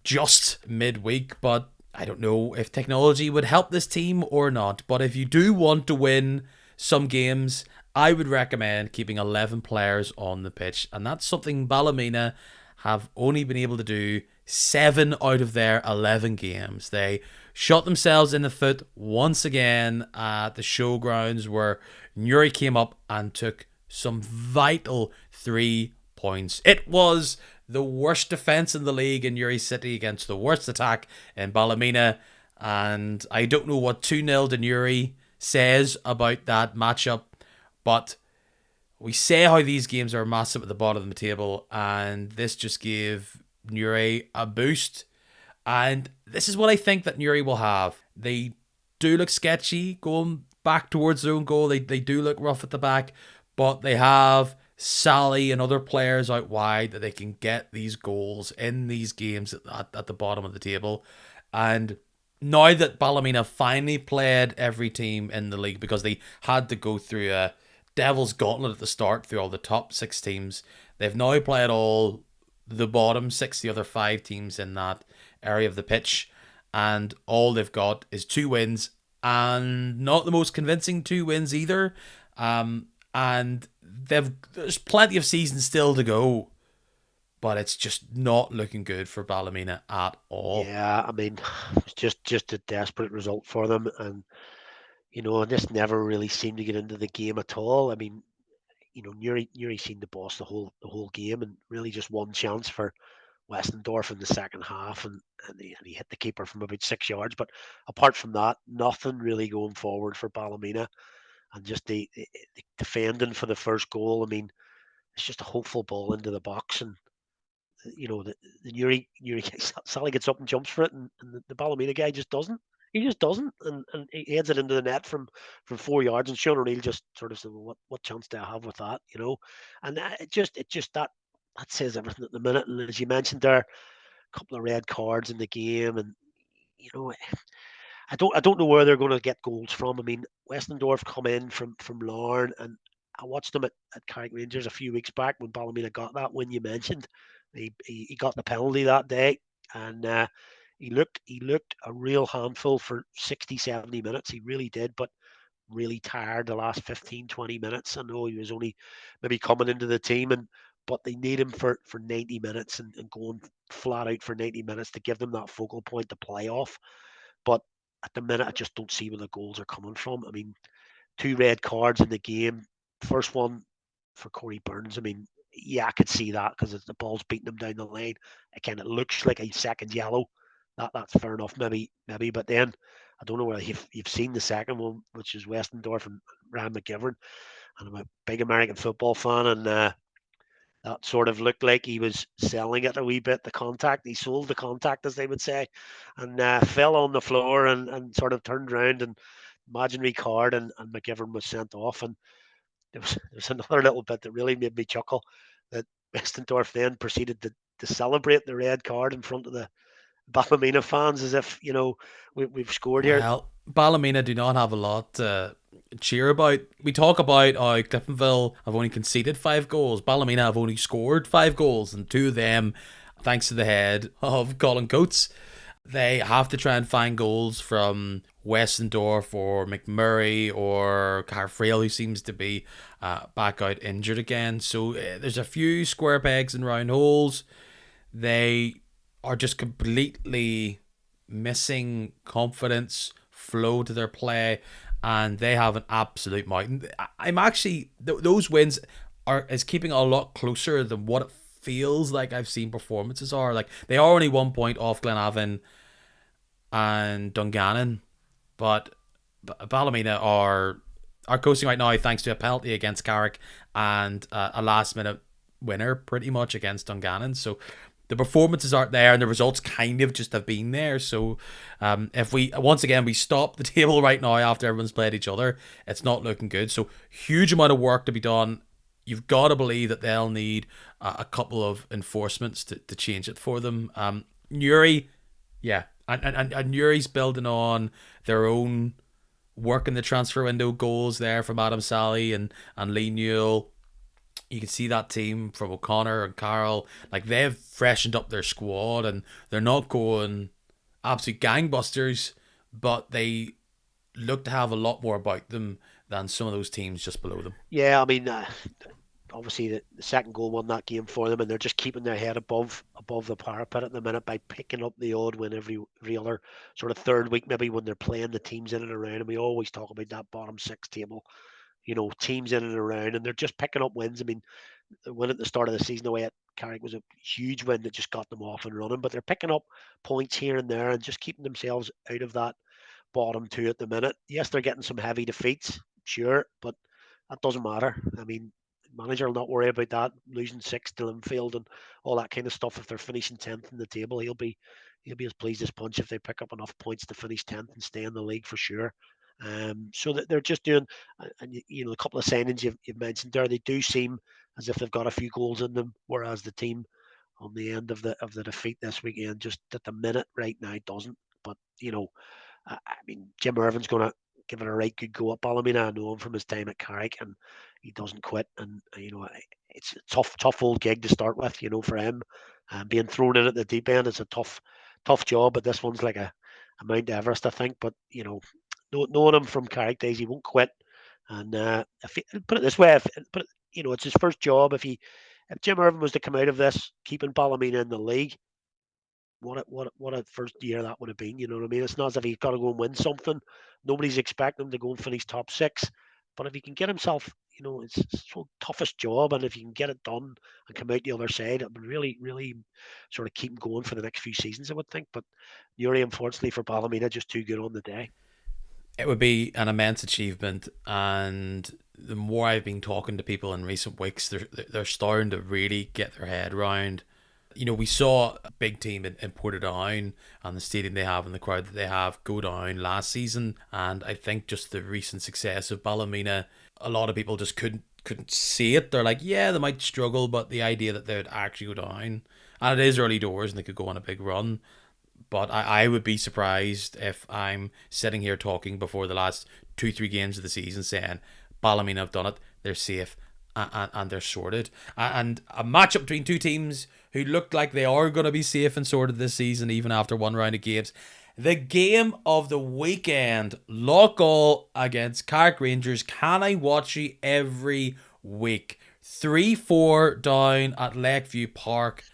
A: just midweek, but I don't know if technology would help this team or not. But if you do want to win some games, I would recommend keeping 11 players on the pitch, and that's something Ballymena have only been able to do 7 out of their 11 games. They shot themselves in the foot once again at the showgrounds, where Newry came up and took some vital 3 points. It was the worst defence in the league in Newry City against the worst attack in Ballymena, and I don't know what 2-0 to Newry says about that matchup, but we say how these games are massive at the bottom of the table, and this just gave Newry a boost. And this is what I think that Newry will have. They do look sketchy going back towards their own goal. They do look rough at the back, but they have Sally and other players out wide that they can get these goals in these games at the bottom of the table. And now that Ballymena finally played every team in the league, because they had to go through a Devil's Gauntlet at the start through all the top 6 teams, they've now played all the bottom 6, the other 5 teams in that area of the pitch, and all they've got is 2 wins, and not the most convincing 2 wins either. And there's plenty of season still to go, but it's just not looking good for Ballymena at all.
B: Yeah, I mean, it's just a desperate result for them, and this never really seemed to get into the game at all. I mean, Newry seemed to boss the whole game, and really just one chance for Westendorf in the second half, and he hit the keeper from about 6 yards. But apart from that, nothing really going forward for Ballymena, and just the defending for the first goal. I mean, it's just a hopeful ball into the box, and the Newry Sally gets up and jumps for it, and the Ballymena guy just doesn't. He just doesn't, and he heads it into the net from 4 yards, and Sean O'Neill just sort of said, "Well, what chance do I have with that?" And it just that says everything at the minute. And as you mentioned there, a couple of red cards in the game, and you know, I don't know where they're going to get goals from. I mean, Westendorf come in from Larne, and I watched them at Carrick Rangers a few weeks back when Ballymena got that win you mentioned. He got the penalty that day, and he looked a real handful for 60, 70 minutes. He really did, but really tired the last 15, 20 minutes. I know he was only maybe coming into the team, but they need him for 90 minutes and going flat out for 90 minutes to give them that focal point to play off. But at the minute, I just don't see where the goals are coming from. I mean, 2 red cards in the game. First one for Corey Burns. I mean, yeah, I could see that because the ball's beating him down the lane. Again, it looks like a second yellow. That's fair enough, maybe. But then I don't know whether you've seen the second one, which is Westendorf and Ryan McGivern. And I'm a big American football fan, and that sort of looked like he was selling it a wee bit. The contact, he sold the contact, as they would say, and fell on the floor and sort of turned around and imaginary card, and McGivern was sent off. And there was another little bit that really made me chuckle, that Westendorf then proceeded to celebrate the red card in front of the Ballymena fans, as if we've scored here.
A: Well, Ballymena do not have a lot to cheer about. We talk about how Cliftonville have only conceded 5 goals. Ballymena have only scored 5 goals, and 2 of them thanks to the head of Colin Coates. They have to try and find goals from Westendorf or McMurray or Carfrail, who seems to be back out injured again. So there's a few square pegs and round holes. They are just completely missing confidence, flow to their play, and they have an absolute mountain. I'm actually those wins is keeping a lot closer than what it feels like I've seen performances are. Like they are only 1 point off Glenavon and Dungannon, but Ballymena are coasting right now thanks to a penalty against Carrick and a last minute winner pretty much against Dungannon. So the performances aren't there and the results kind of just have been there. So if we once again we stop the table right now after everyone's played each other, it's not looking good. So huge amount of work to be done. You've got to believe that they'll need a couple of enforcements to change it for them. Newry, yeah, and Newry's building on their own work in the transfer window goals there from Adam Sally and Lee Newell. You can see that team from O'Connor and Carroll, like they've freshened up their squad and they're not going absolute gangbusters, but they look to have a lot more about them than some of those teams just below them.
B: Yeah, I mean, obviously the second goal won that game for them, and they're just keeping their head above the parapet at the minute by picking up the odd win every other sort of third week, maybe when they're playing the teams in and around. And we always talk about that bottom six table, teams in and around, and they're just picking up wins. I mean, the win at the start of the season away at Carrick was a huge win that just got them off and running, but they're picking up points here and there and just keeping themselves out of that bottom two at the minute. Yes, they're getting some heavy defeats, sure, but that doesn't matter. I mean, manager will not worry about that, losing six to Linfield and all that kind of stuff. If they're finishing 10th in the table, he'll be as pleased as punch if they pick up enough points to finish 10th and stay in the league for sure. So that they're just doing, and a couple of signings you've mentioned there, they do seem as if they've got a few goals in them, whereas the team on the end of the defeat this weekend just at the minute right now doesn't. But I mean, Jim Irvin's going to give it a right good go at Ballymena. I know him from his time at Carrick, and he doesn't quit. And it's a tough old gig to start with. For him, being thrown in at the deep end is a tough job. But this one's like a Mount Everest, I think. But knowing him from Carrick days, he won't quit. And put it this way, it's his first job. If Jim Irvin was to come out of this keeping Ballymena in the league, what a first year that would have been. You know what I mean? It's not as if he's got to go and win something. Nobody's expecting him to go and finish top six. But if he can get himself, it's his toughest job, and if he can get it done and come out the other side, it would really, really sort of keep him going for the next few seasons, I would think. But Newry, unfortunately for Ballymena, just too good on the day.
A: It would be an immense achievement, and the more I've been talking to people in recent weeks, they're starting to really get their head around. We saw a big team in Portadown and the stadium they have and the crowd that they have go down last season, and I think just the recent success of Ballymena, a lot of people just couldn't see it. They're like, yeah, they might struggle, but the idea that they would actually go down, and it is early doors and they could go on a big run. But I would be surprised if I'm sitting here talking before the last 2-3 games of the season saying Ballymena have done it, they're safe, and they're sorted. And a matchup between two teams who look like they are going to be safe and sorted this season, even after one round of games. The game of the weekend, Loughgall against Carrick Rangers. Can I watch you every week? 3-4 down at Lakeview Park.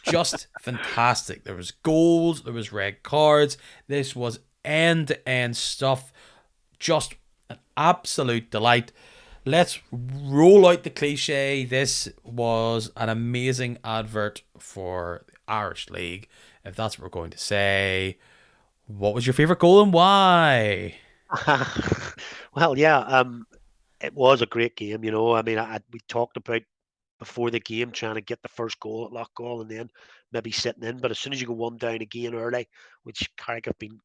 A: Just fantastic. There was goals, there was red cards. This was end-to-end stuff. Just an absolute delight. Let's roll out the cliche. This was an amazing advert for the Irish League, if that's what we're going to say. What was your favourite goal and why?
B: Well, yeah, it was a great game. I mean, we talked about before the game trying to get the first goal at Loughgall and then maybe sitting in. But as soon as you go one down again early, which Carrick have been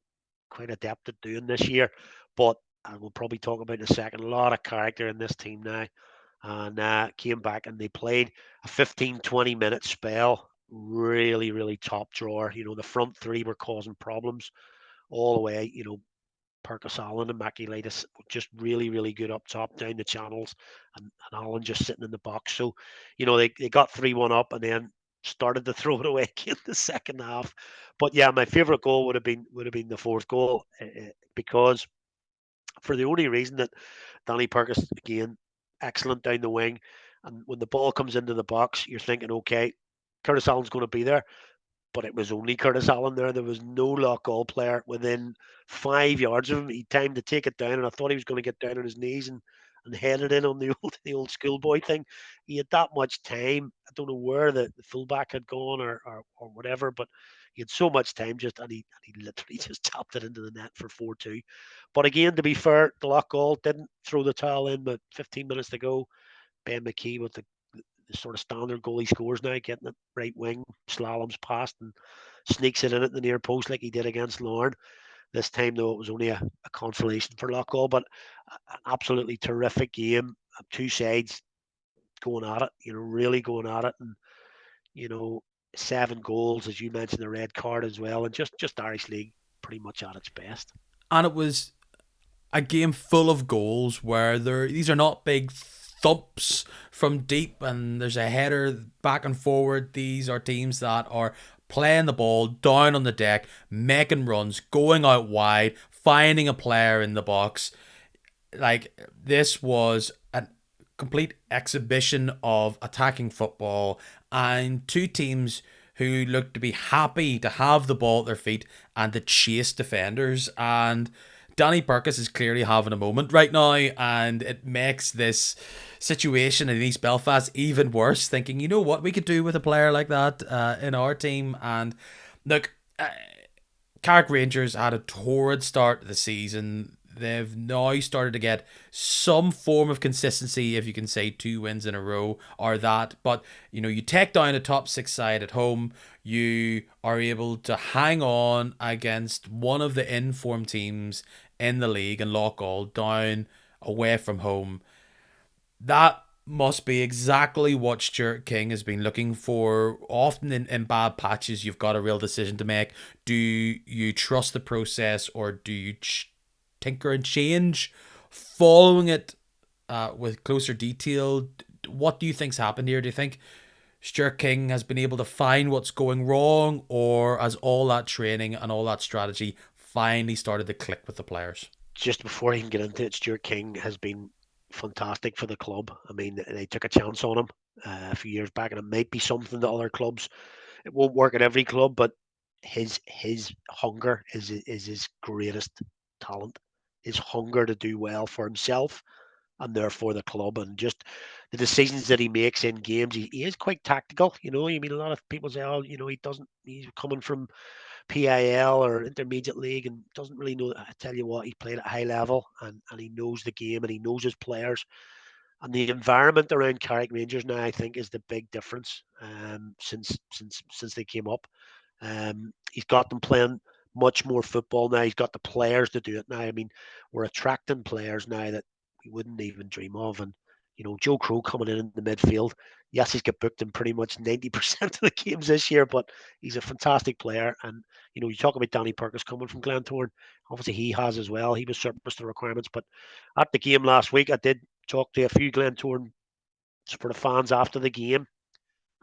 B: quite adept at doing this year, but I will probably talk about in a second, a lot of character in this team now. And came back and they played a 15-20 minute spell. Really, really top drawer. The front three were causing problems all the way. Perkis Allen and Maculitis just really, really good up top, down the channels, and Allen just sitting in the box. So, they got 3-1 up and then started to throw it away in the second half. But yeah, my favourite goal would have been the fourth goal. because for the only reason that Danny Purkis, again, excellent down the wing. And when the ball comes into the box, you're thinking, okay, Curtis Allen's going to be there. But it was only Curtis Allen there. There was no Loughgall player within 5 yards of him. He timed to take it down, and I thought he was going to get down on his knees and head it in on the old schoolboy thing. He had that much time. I don't know where the fullback had gone or whatever, but he had so much time just and he literally just tapped it into the net for 4-2. But again, to be fair, the Loughgall didn't throw the towel in, but 15 minutes to go, Ben McKee with the sort of standard goal he scores now, getting it right wing, slaloms past and sneaks it in at the near post like he did against Lorne. This time, though, it was only a consolation for Loughgall, but an absolutely terrific game. Two sides going at it, really going at it. And, you know, 7 goals, as you mentioned, the red card as well. And just Irish League pretty much at its best.
A: And it was a game full of goals where these are not big thumps from deep and there's a header back and forward. These are teams that are playing the ball down on the deck, making runs, going out wide, finding a player in the box. Like, this was a complete exhibition of attacking football and two teams who looked to be happy to have the ball at their feet and to chase defenders. And Danny Purkis is clearly having a moment right now, and it makes this situation in East Belfast even worse, thinking, you know what we could do with a player like that in our team. And look, Carrick Rangers had a torrid start to the season. They've now started to get some form of consistency, if you can say 2 wins in a row or that. But, you take down a top 6 side at home. You are able to hang on against one of the in-form teams in the league and Loughgall down away from home. That must be exactly what Stuart King has been looking for. Often in bad patches, you've got a real decision to make. Do you trust the process, or do you tinker and change? Following it with closer detail, what do you think's happened here? Do you think Stuart King has been able to find what's going wrong, or has all that training and all that strategy finally started to click with the players?
B: Just before he can get into it, Stuart King has been fantastic for the club. I mean, they took a chance on him a few years back, and it might be something that other clubs. It won't work at every club, but his hunger is his greatest talent. His hunger to do well for himself and therefore the club, and just the decisions that he makes in games. He is quite tactical. I mean, a lot of people say, oh, he doesn't. He's coming from PIL or intermediate league and doesn't really know. I tell you what, he played at high level and he knows the game and he knows his players. And the environment around Carrick Rangers now, I think, is the big difference since they came up. He's got them playing much more football now. He's got the players to do it now. I mean, we're attracting players now that we wouldn't even dream of. And, Joe Crow coming in the midfield. Yes, he's got booked in pretty much 90% of the games this year, but he's a fantastic player. And, you talk about Danny Purkis coming from Glentoran. Obviously, he has as well. He was surplus to requirements. But at the game last week, I did talk to a few Glentoran sort of fans after the game.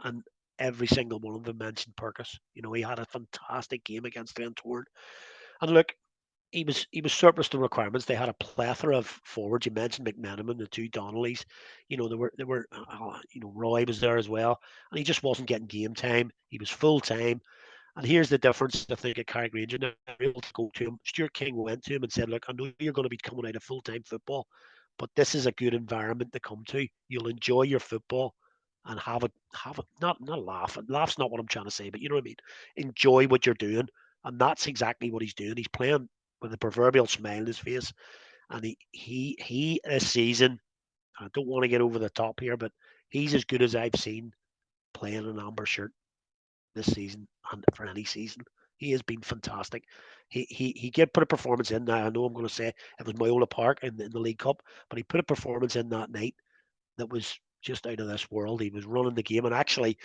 B: And every single one of them mentioned Purkis. He had a fantastic game against Glentoran. And look, he was surplus to requirements. They had a plethora of forwards. You mentioned McMenamin, the 2 Donnellys. Roy was there as well, and he just wasn't getting game time. He was full time. And here's the difference, I think, at Carrick Rangers. Now, they're able to go to him. Stuart King went to him and said, look, I know you're going to be coming out of full-time football, but this is a good environment to come to. You'll enjoy your football and have it, not a laugh. Laugh's not what I'm trying to say, but you know what I mean? Enjoy what you're doing. And that's exactly what he's doing. He's playing with a proverbial smile on his face. And he this season, I don't want to get over the top here, but he's as good as I've seen playing an amber shirt this season and for any season. He has been fantastic. He did put a performance in. Now I know I'm going to say it was Moyola Park in the League Cup, but he put a performance in that night that was just out of this world. He was running the game, and actually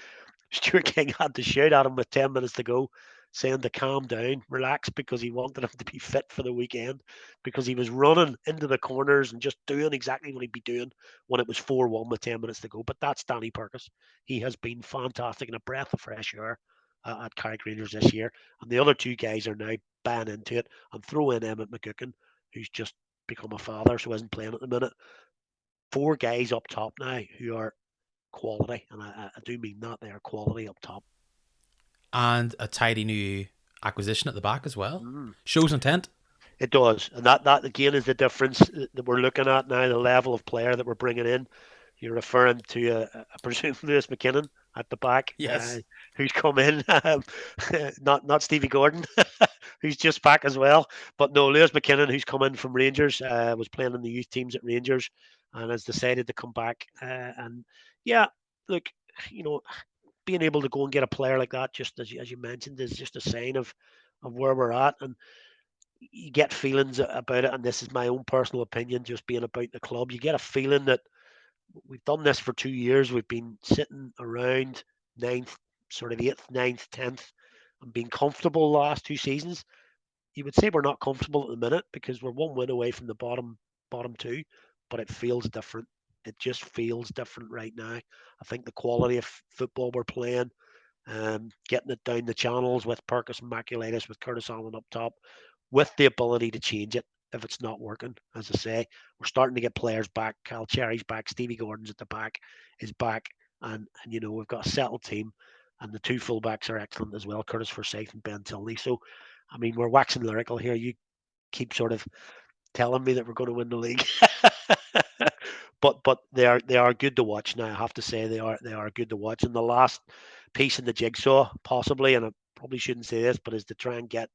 B: Stuart King had to shout at him with 10 minutes to go, saying to calm down, relax, because he wanted him to be fit for the weekend, because he was running into the corners and just doing exactly what he'd be doing when it was 4-1 with 10 minutes to go. But that's Danny Purkis. He has been fantastic and a breath of fresh air at Carrick Rangers this year. And the other 2 guys are now buying into it, and throw in Emmett McCookin, who's just become a father, so isn't playing at the minute. 4 guys up top now who are quality, and I do mean that, they are quality up top.
A: And a tidy new acquisition at the back as well.
B: Mm.
A: Shows intent.
B: It does, and that again is the difference that we're looking at now. The level of player that we're bringing in. You're referring to, I presume, Lewis McKinnon at the back,
A: Yes.
B: who's come in. Not Stevie Gordon, who's just back as well. But no, Lewis McKinnon, who's come in from Rangers, was playing in the youth teams at Rangers, and has decided to come back. And yeah, look, being able to go and get a player like that, just as you mentioned, is just a sign of where we're at. And you get feelings about it, and this is my own personal opinion, just being about the club. You get a feeling that we've done this for 2 years. We've been sitting around ninth, sort of eighth, ninth, 10th, and being comfortable the last 2 seasons. You would say we're not comfortable at the minute because we're 1 win away from the bottom two, but it feels different. It just feels different right now. I think the quality of football we're playing, getting it down the channels with Perkis and Maculitis, with Curtis Allen up top, with the ability to change it if it's not working. As I say, we're starting to get players back. Cal Cherry's back. Stevie Gordon's at the back, is back. And we've got a settled team. And the 2 fullbacks are excellent as well, Curtis Forsyth and Ben Tilney. So, I mean, we're waxing lyrical here. You keep sort of telling me that we're going to win the league. but they are good to watch now. I have to say they are good to watch. And the last piece in the jigsaw, possibly, and I probably shouldn't say this, but is to try and get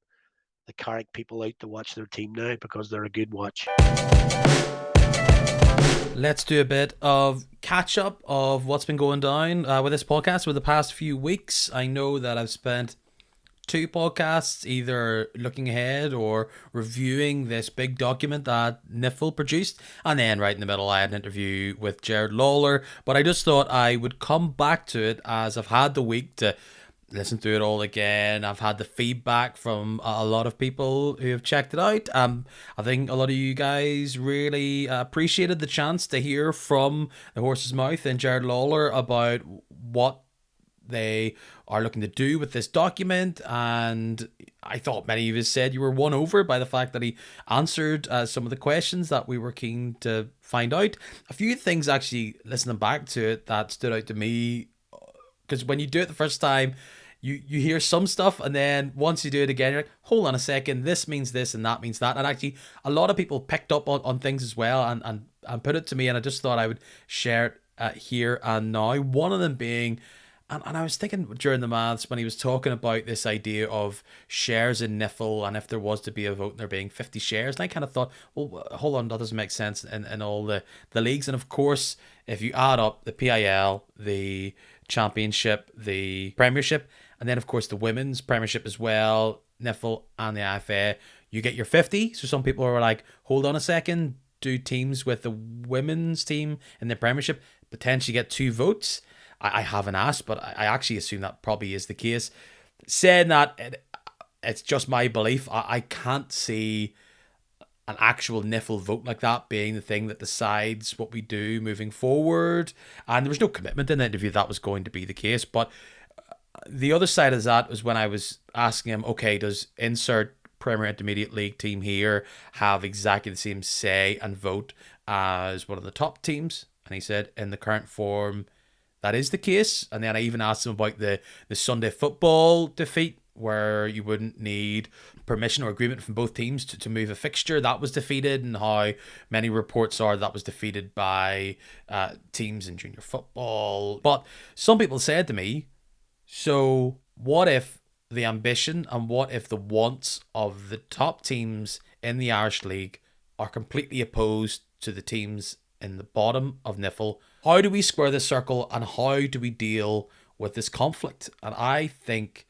B: the Carrick people out to watch their team now because they're a good watch.
A: Let's do a bit of catch up of what's been going down with this podcast over the past few weeks. I know that I've spent 2 podcasts either looking ahead or reviewing this big document that NIFL produced, and then right in the middle I had an interview with Jared Lawler, but I just thought I would come back to it as I've had the week to listen through it all again. I've had the feedback from a lot of people who have checked it out. I think a lot of you guys really appreciated the chance to hear from the horse's mouth and Jared Lawler about what they are looking to do with this document, and I thought many of you said you were won over by the fact that he answered some of the questions that we were keen to find out. A few things actually listening back to it that stood out to me, because when you do it the first time, you hear some stuff, and then once you do it again, you're like, hold on a second, this means this and that means that. And actually a lot of people picked up on things as well and put it to me, and I just thought I would share it here and now. One of them being, and I was thinking during the maths when he was talking about this idea of shares in NIFL, and if there was to be a vote and there being 50 shares, and I kind of thought, well, hold on, that doesn't make sense in all the leagues. And of course, if you add up the PIL, the Championship, the Premiership, and then of course the Women's Premiership as well, NIFL and the IFA, you get your 50. So some people are like, hold on a second, do teams with the women's team in the Premiership potentially get 2 votes? I haven't asked, but I actually assume that probably is the case. Saying that, it's just my belief. I can't see an actual NIFL vote like that being the thing that decides what we do moving forward. And there was no commitment in the interview that was going to be the case. But the other side of that was when I was asking him, okay, does insert Premier Intermediate League team here have exactly the same say and vote as one of the top teams? And he said, in the current form, that is the case. And then I even asked him about the Sunday football defeat, where you wouldn't need permission or agreement from both teams to move a fixture. That was defeated, and how many reports are that was defeated by teams in junior football. But some people said to me, so what if the ambition and what if the wants of the top teams in the Irish League are completely opposed to the teams in the bottom of NIFL? How do we square this circle, and how do we deal with this conflict? And I think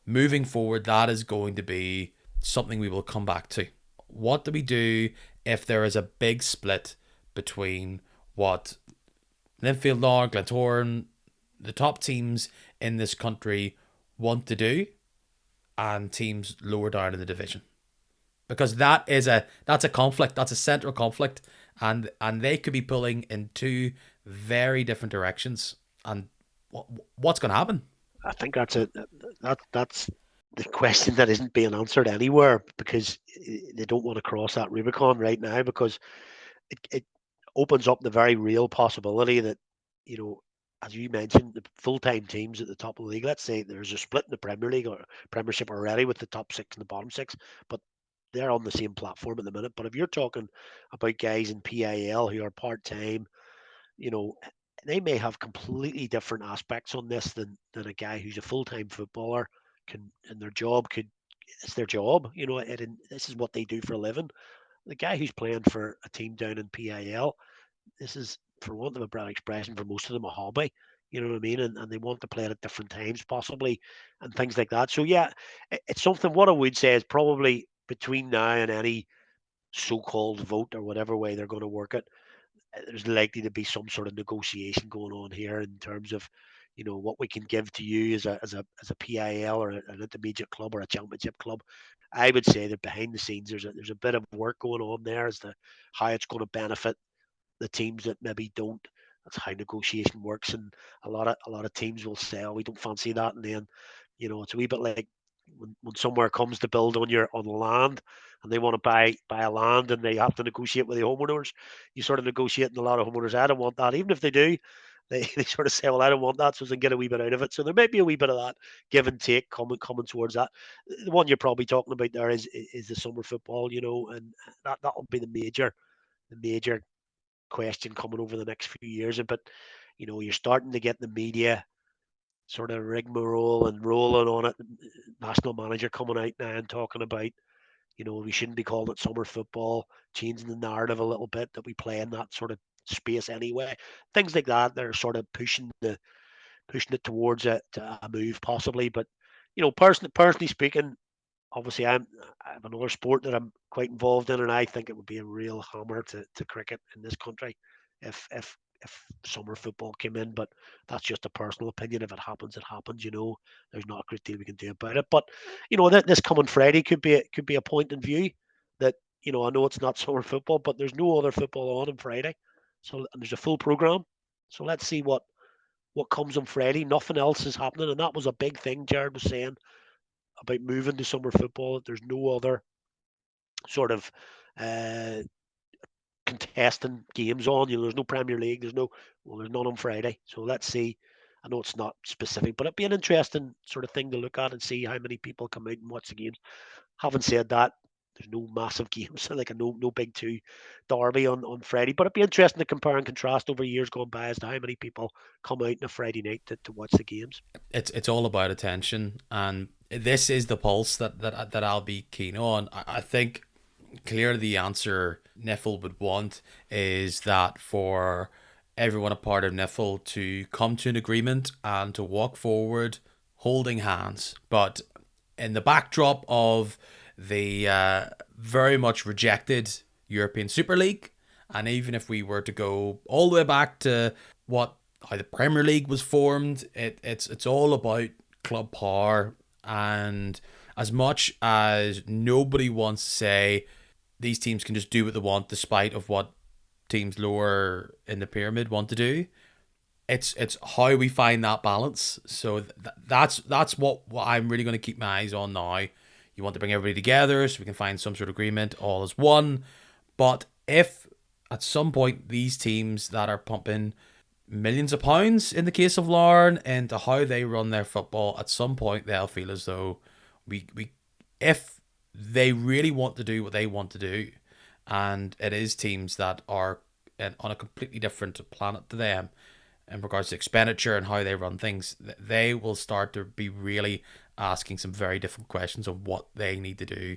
A: moving forward, that is going to be something we will come back to. What do we do if there is a big split between what Linfield, Larne, Glentoran, the top teams in this country want to do, and teams lower down in the division? Because that's a conflict. That's a central conflict, and they could be pulling in 2 very different directions. And what's going to happen?
B: I think that's the question that isn't being answered anywhere because they don't want to cross that Rubicon right now because it opens up the very real possibility that, you know, as you mentioned, the full-time teams at the top of the league, let's say there's a split in the Premier League or Premiership already with the top six and the bottom six, but they're on the same platform at the minute. But if you're talking about guys in PIL who are part-time, you know, they may have completely different aspects on this than a guy who's a full-time footballer can, and their job could, it's their job, you know, this is what they do for a living. The guy who's playing for a team down in PIL, this is, for want of a better expression, for most of them a hobby. You know what I mean? And they want to play it at different times, possibly, and things like that. So yeah, it's something. What I would say is probably between now and any so-called vote or whatever way they're going to work it, there's likely to be some sort of negotiation going on here in terms of, you know, what we can give to you as a PIL or an intermediate club or a championship club. I would say that behind the scenes there's a bit of work going on there as to how it's going to benefit the teams that maybe don't. That's how negotiation works, and a lot of teams will say, "Oh, we don't fancy that," and then, you know, it's a wee bit like when somewhere comes to build on the land, and they want to buy a land, and they have to negotiate with the homeowners. You sort of negotiate, and a lot of homeowners, I don't want that, even if they do. They sort of say, well, I don't want that, so they can get a wee bit out of it. So there might be a wee bit of that give and take coming towards that. The one you're probably talking about there is the summer football, you know, and that'll be the major question coming over the next few years. But you know, you're starting to get the media sort of rigmarole and rolling on it. National manager coming out now and talking about, you know, we shouldn't be calling it summer football, changing the narrative a little bit that we play in that sort of space anyway. Things like that. They're sort of pushing it towards a move possibly. But you know, personally speaking, obviously I have another sport that I'm quite involved in, and I think it would be a real hammer to cricket in this country if summer football came in. But that's just a personal opinion. If it happens, it happens. You know, there's not a great deal we can do about it. But you know, this coming Friday could be a point in view that, you know, I know it's not summer football, but there's no other football on Friday, so and there's a full program. So let's see what comes on Friday. Nothing else is happening, and that was a big thing Jared was saying about moving to summer football. There's no other sort of uh, contesting games on. You know, there's no Premier League. There's none on Friday. So let's see. I know it's not specific, but it'd be an interesting sort of thing to look at and see how many people come out and watch the games. Having said that, there's no massive games, like a no big two derby on Friday. But it'd be interesting to compare and contrast over years gone by as to how many people come out on a Friday night to watch the games.
A: It's all about attention, and this is the pulse that I'll be keen on. I think clearly the answer NIFL would want is that for everyone a part of NIFL to come to an agreement and to walk forward holding hands. But in the backdrop of the very much rejected European Super League, and even if we were to go all the way back to how the Premier League was formed, it's all about club power. And as much as nobody wants to say these teams can just do what they want despite of what teams lower in the pyramid want to do, it's how we find that balance. So that's what I'm really going to keep my eyes on now. You want to bring everybody together so we can find some sort of agreement all as one. But if at some point these teams that are pumping millions of pounds in the case of Larne into how they run their football, at some point they'll feel as though we if they really want to do what they want to do, and it is teams that are on a completely different planet to them in regards to expenditure and how they run things, they will start to be really asking some very difficult questions of what they need to do,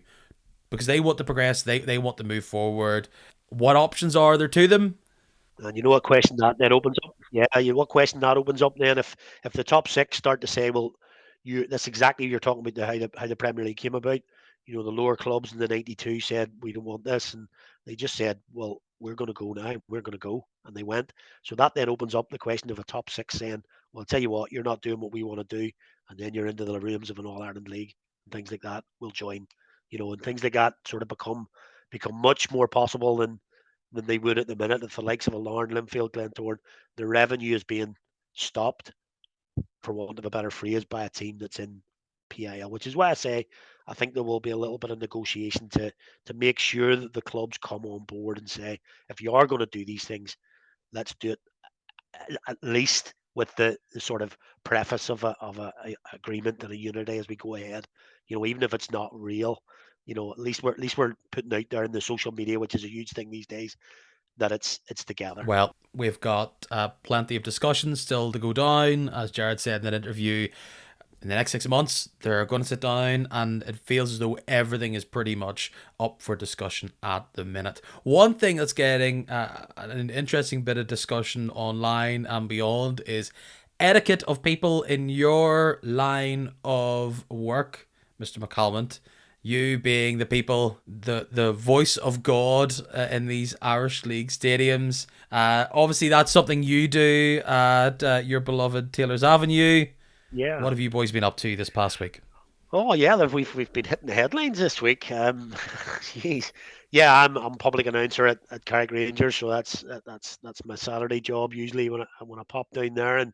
A: because they want to progress, they want to move forward. What options are there to them?
B: And you know what question that then opens up? Yeah, you know what question that opens up then if the top six start to say, well, that's exactly what you're talking about, how the Premier League came about. You know, the lower clubs in the '92 said we don't want this, and they just said, well, we're going to go now, we're going to go, and they went. So that then opens up the question of a top six saying, well, I'll tell you what, you're not doing what we want to do, and then you're into the rooms of an All Ireland League and things like that. We'll join, you know, and things like that sort of become much more possible than they would at the minute. If the likes of a Larne, Linfield, Glentoran, the revenue is being stopped, for want of a better phrase, by a team that's in PIL, which is why I say I think there will be a little bit of negotiation to make sure that the clubs come on board and say, if you are going to do these things, let's do it at least with the sort of preface of a agreement and a unity as we go ahead. Even if it's not real, at least we're putting out there in the social media, which is a huge thing these days, that it's together.
A: Well, we've got plenty of discussions still to go down. As Jared said in an interview, in the next 6 months, they're going to sit down, and it feels as though everything is pretty much up for discussion at the minute. One thing that's getting an interesting bit of discussion online and beyond is etiquette of people in your line of work, Mr. McCalmont. You being the people, the voice of God in these Irish League stadiums. Obviously, that's something you do at your beloved Taylor's Avenue.
B: Yeah.
A: What have you boys been up to this past week?
B: Oh yeah, we've been hitting the headlines this week. Jeez. Yeah, I'm public announcer at Carrick Rangers, so that's my Saturday job usually when I pop down there. And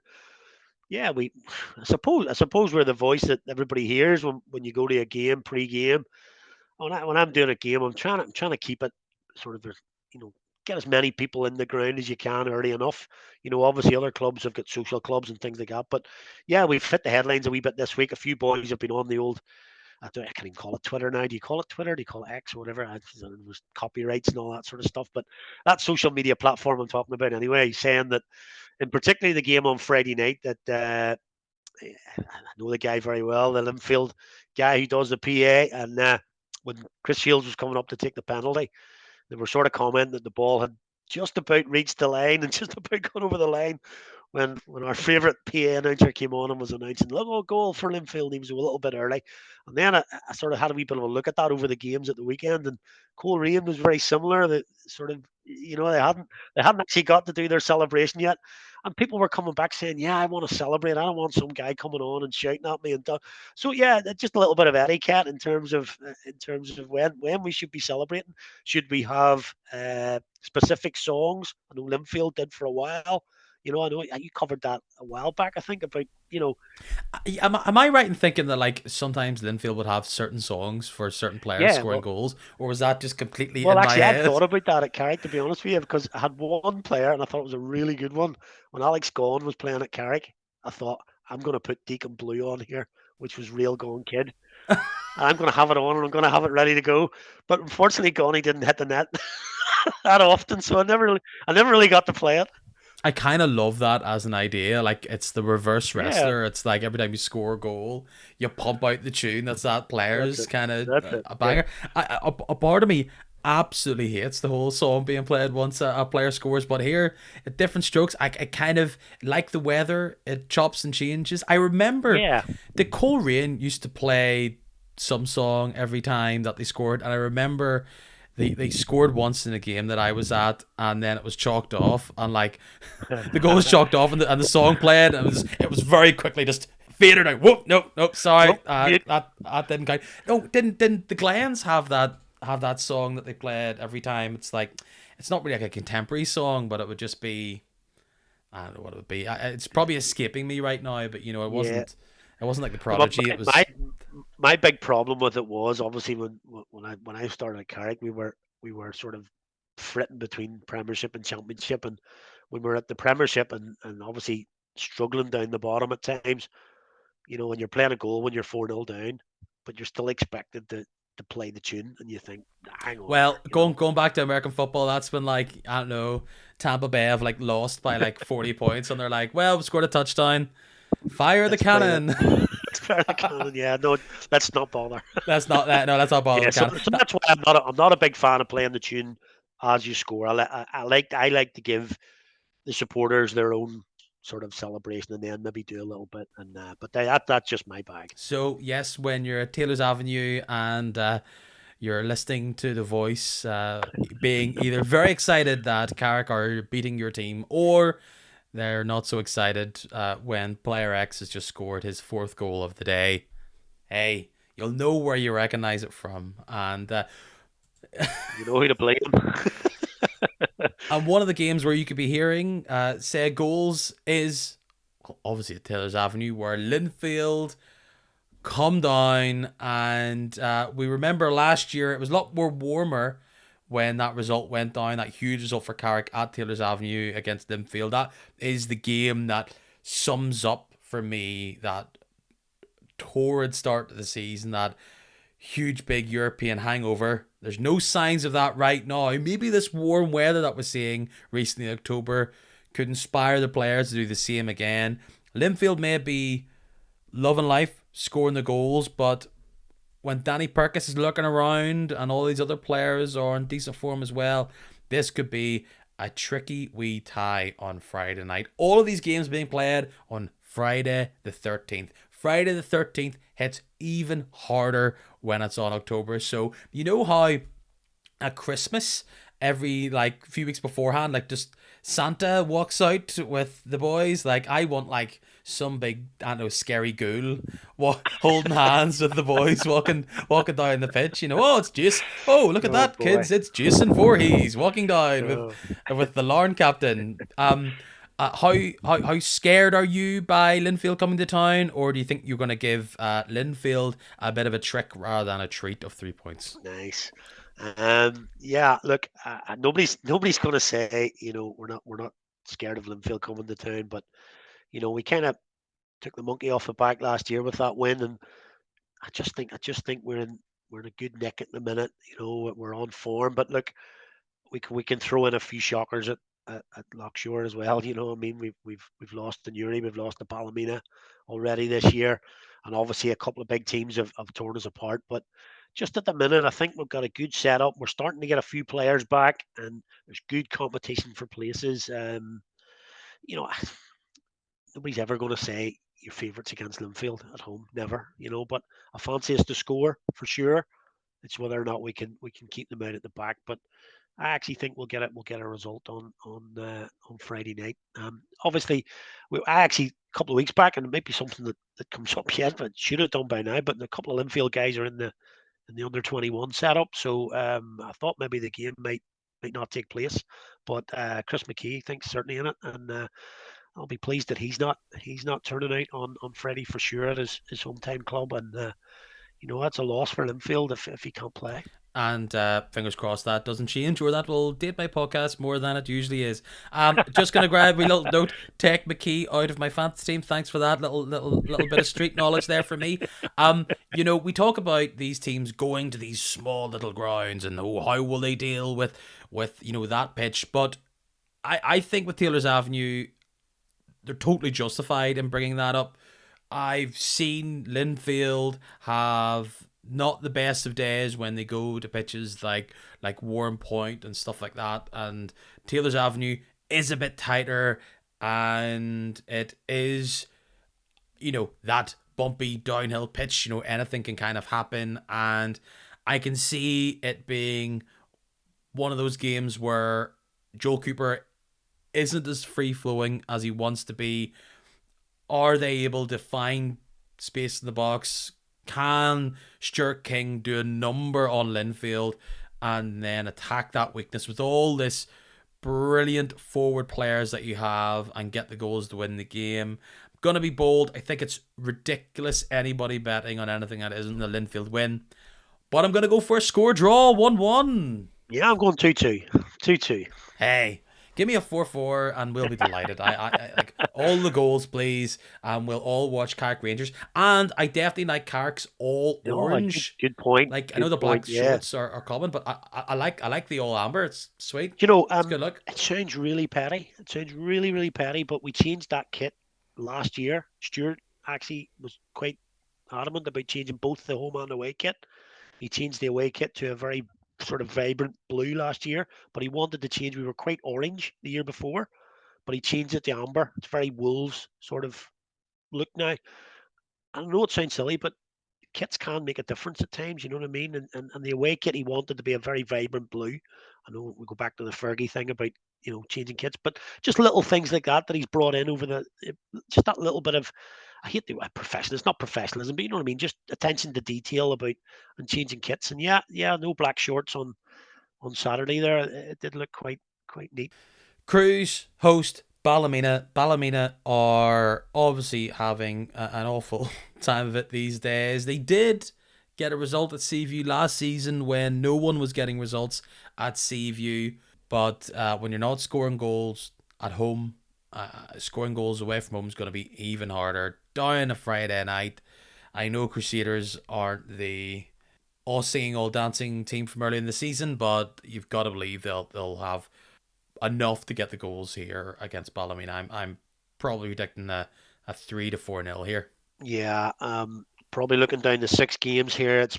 B: yeah, I suppose we're the voice that everybody hears when you go to a game pre-game. When I'm doing a game, I'm trying to keep it sort of you know get as many people in the ground as you can early enough. Obviously other clubs have got social clubs and things like that, but yeah, we've hit the headlines a wee bit this week. A few boys have been on the old. I can't even call it Twitter now. Do you call it Twitter? Do you call it X or whatever? There's copyrights and all that sort of stuff. But that social media platform I'm talking about anyway, saying that, in particularly the game on Friday night, that I know the guy very well, the Linfield guy who does the PA, and when Chris Shields was coming up to take the penalty, they were sort of commenting that the ball had just about reached the line and just about gone over the line when our favourite PA announcer came on and was announcing, look, oh, goal for Linfield. He was a little bit early. And then I sort of had a wee bit of a look at that over the games at the weekend, and Coleraine was very similar. That sort of, they hadn't actually got to do their celebration yet. And people were coming back saying, yeah, I want to celebrate. I don't want some guy coming on and shouting at me. So yeah, just a little bit of etiquette in terms of when we should be celebrating. Should we have specific songs? I know Linfield did for a while. I know you covered that a while back, I think, about,
A: Am I right in thinking that like sometimes Linfield would have certain songs for certain players
B: yeah,
A: scoring goals, or was that just completely
B: well,
A: in my
B: actually, I'd
A: head?
B: thought about that at Carrick, to be honest with you, because I had one player and I thought it was a really good one. When Alex Gawn was playing at Carrick, I thought, I'm going to put Deacon Blue on here, which was Real Gone Kid. I'm going to have it on and I'm going to have it ready to go. But unfortunately, Gawny didn't hit the net that often, so I never really got to play it.
A: I kind of love that as an idea. Like it's the reverse
B: Yeah,
A: wrestler. It's like every time you score a goal, you pump out the tune. That's that
B: that's
A: player's
B: it.
A: kind of
B: That's it.
A: a
B: Yeah.
A: banger. A part of me absolutely hates the whole song being played once a player scores, but here at different strokes, I kind of like the weather. It chops and changes. I remember
B: Yeah.
A: the Coleraine used to play some song every time that they scored, and I remember they scored once in a game that I was at, and then it was chalked off, and like the goal was chalked off, and the song played, and it was very quickly just faded out. Whoop, nope, sorry,
B: Well, you,
A: that didn't count. No, didn't the Glens have that song that they played every time? It's like it's not really like a contemporary song, but it would just be, I don't know what it would be. It's probably escaping me right now, but it
B: yeah.
A: wasn't like the
B: Well,
A: Prodigy. It
B: my
A: was.
B: my big problem with it was obviously when I started at Carrick, we were sort of flitting between Premiership and Championship, and when we were at the Premiership and obviously struggling down the bottom at times, when you're playing a goal when you're 4-0 down, but you're still expected to play the tune, and you think, hang on
A: Well,
B: here.
A: going back to American football, that's when like I don't know, Tampa Bay have like lost by like 40 points, and they're like, well, we scored a touchdown, fire the
B: Let's play that.
A: cannon.
B: Let's play the cannon. Yeah, no, let's not bother.
A: That's not that. No, that's not bother
B: Yeah,
A: the
B: so,
A: cannon.
B: so that's why I'm not a big fan of playing the tune as you score. I like to give the supporters their own sort of celebration and then maybe do a little bit. And but that's just my bag.
A: So yes, when you're at Taylor's Avenue and you're listening to the voice, being either very excited that Carrick are beating your team, or they're not so excited when player X has just scored his fourth goal of the day. Hey, you'll know where you recognize it from, and
B: You know who to blame.
A: and one of the games where you could be hearing say goals is obviously at Taylor's Avenue, where Linfield come down, and we remember last year it was a lot more warmer when that result went down. That huge result for Carrick at Taylor's Avenue against Linfield. That is the game that sums up for me that torrid start to the season, that huge big European hangover. There's no signs of that right now. Maybe this warm weather that we're seeing recently in October could inspire the players to do the same again. Linfield may be loving life, scoring the goals, but when Danny Perkis is looking around and all these other players are in decent form as well, this could be a tricky wee tie on Friday night. All of these games being played on Friday the 13th. Friday the 13th hits even harder when it's on October. So, you know how at Christmas, every like few weeks beforehand, like just Santa walks out with the boys. Like I want like some big, I don't know, scary ghoul holding hands with the boys walking down the pitch. You know, oh, it's Jason. Oh, look at that,
B: boy.
A: kids! It's Jason Voorhees walking down
B: Oh.
A: with the Larn captain. How scared are you by Linfield coming to town, or do you think you're going to give Linfield a bit of a trick rather than a treat of 3 points?
B: Nice. Yeah, look, nobody's going to say, we're not scared of Linfield coming to town, but we kind of took the monkey off the back last year with that win, and I just think we're in a good nick at the minute. We're on form, but look, we can throw in a few shockers at Lockshore as well. I mean, we've lost to Newry, we've lost to Ballymena already this year, and obviously a couple of big teams have torn us apart. But just at the minute, I think we've got a good setup. We're starting to get a few players back, and there's good competition for places. Nobody's ever going to say your favourites against Linfield at home, never. But I fancy us to score for sure. It's whether or not we can keep them out at the back, but I actually think we'll get a result on Friday night. Obviously, I actually a couple of weeks back, and it might be something that comes up yet, but should have done by now. But a couple of Linfield guys are in the under 21 setup, so I thought maybe the game might not take place. But Chris McKee thinks certainly in it, and I'll be pleased that he's not turning out on Friday for sure at his hometown club, and that's a loss for Linfield if he can't play.
A: And fingers crossed that doesn't change, or that will date my podcast more than it usually is. Just gonna grab a little note, take McKee out of my fantasy team. Thanks for that little bit of street knowledge there for me. We talk about these teams going to these small little grounds and how will they deal with that pitch, but I think with Taylor's Avenue, they're totally justified in bringing that up. I've seen Linfield have not the best of days when they go to pitches like Warren Point and stuff like that, and Taylor's Avenue is a bit tighter, and it is that bumpy downhill pitch. Anything can kind of happen, and I can see it being one of those games where Joel Cooper isn't as free flowing as he wants to be. Are they able to find space in the box? Can Stuart King do a number on Linfield and then attack that weakness with all this brilliant forward players that you have and get the goals to win the game? I'm going to be bold. I think it's ridiculous anybody betting on anything that isn't the Linfield win. But I'm going to go for a score draw, 1-1.
B: Yeah, I'm going 2-2. 2-2.
A: Hey, give me a 4-4 and we'll be delighted. I like all the goals, please. We'll all watch Carrick Rangers. And I definitely like Carrick's all orange.
B: Good point.
A: Like, I know the black shorts are common, but I like the all amber. It's sweet.
B: It's
A: good look.
B: It sounds really petty. It sounds really, really petty, but we changed that kit last year. Stuart actually was quite adamant about changing both the home and away kit. He changed the away kit to a very sort of vibrant blue last year, but he wanted to change. We were quite orange the year before, but he changed it to amber. It's very Wolves sort of look now. I know it sounds silly, but kits can make a difference at times, you know what I mean? And the away kit, he wanted to be a very vibrant blue. I know we go back to the Fergie thing about, changing kits, but just little things like that he's brought in over just that little bit of, I hate the word professional. It's not professionalism, but you know what I mean? Just attention to detail about and changing kits. And yeah, no black shorts on Saturday there. It did look quite neat.
A: Cruise, host, Ballymena are obviously having an awful time of it these days. They did get a result at Seaview last season when no one was getting results at Seaview. But when you're not scoring goals at home, scoring goals away from home is going to be even harder. Down a Friday night, I know Crusaders aren't the all singing, all dancing team from early in the season, but you've got to believe they'll have enough to get the goals here against Ballymena. I'm probably predicting a 3-4-0 here.
B: Yeah, probably looking down the 6 games here. It's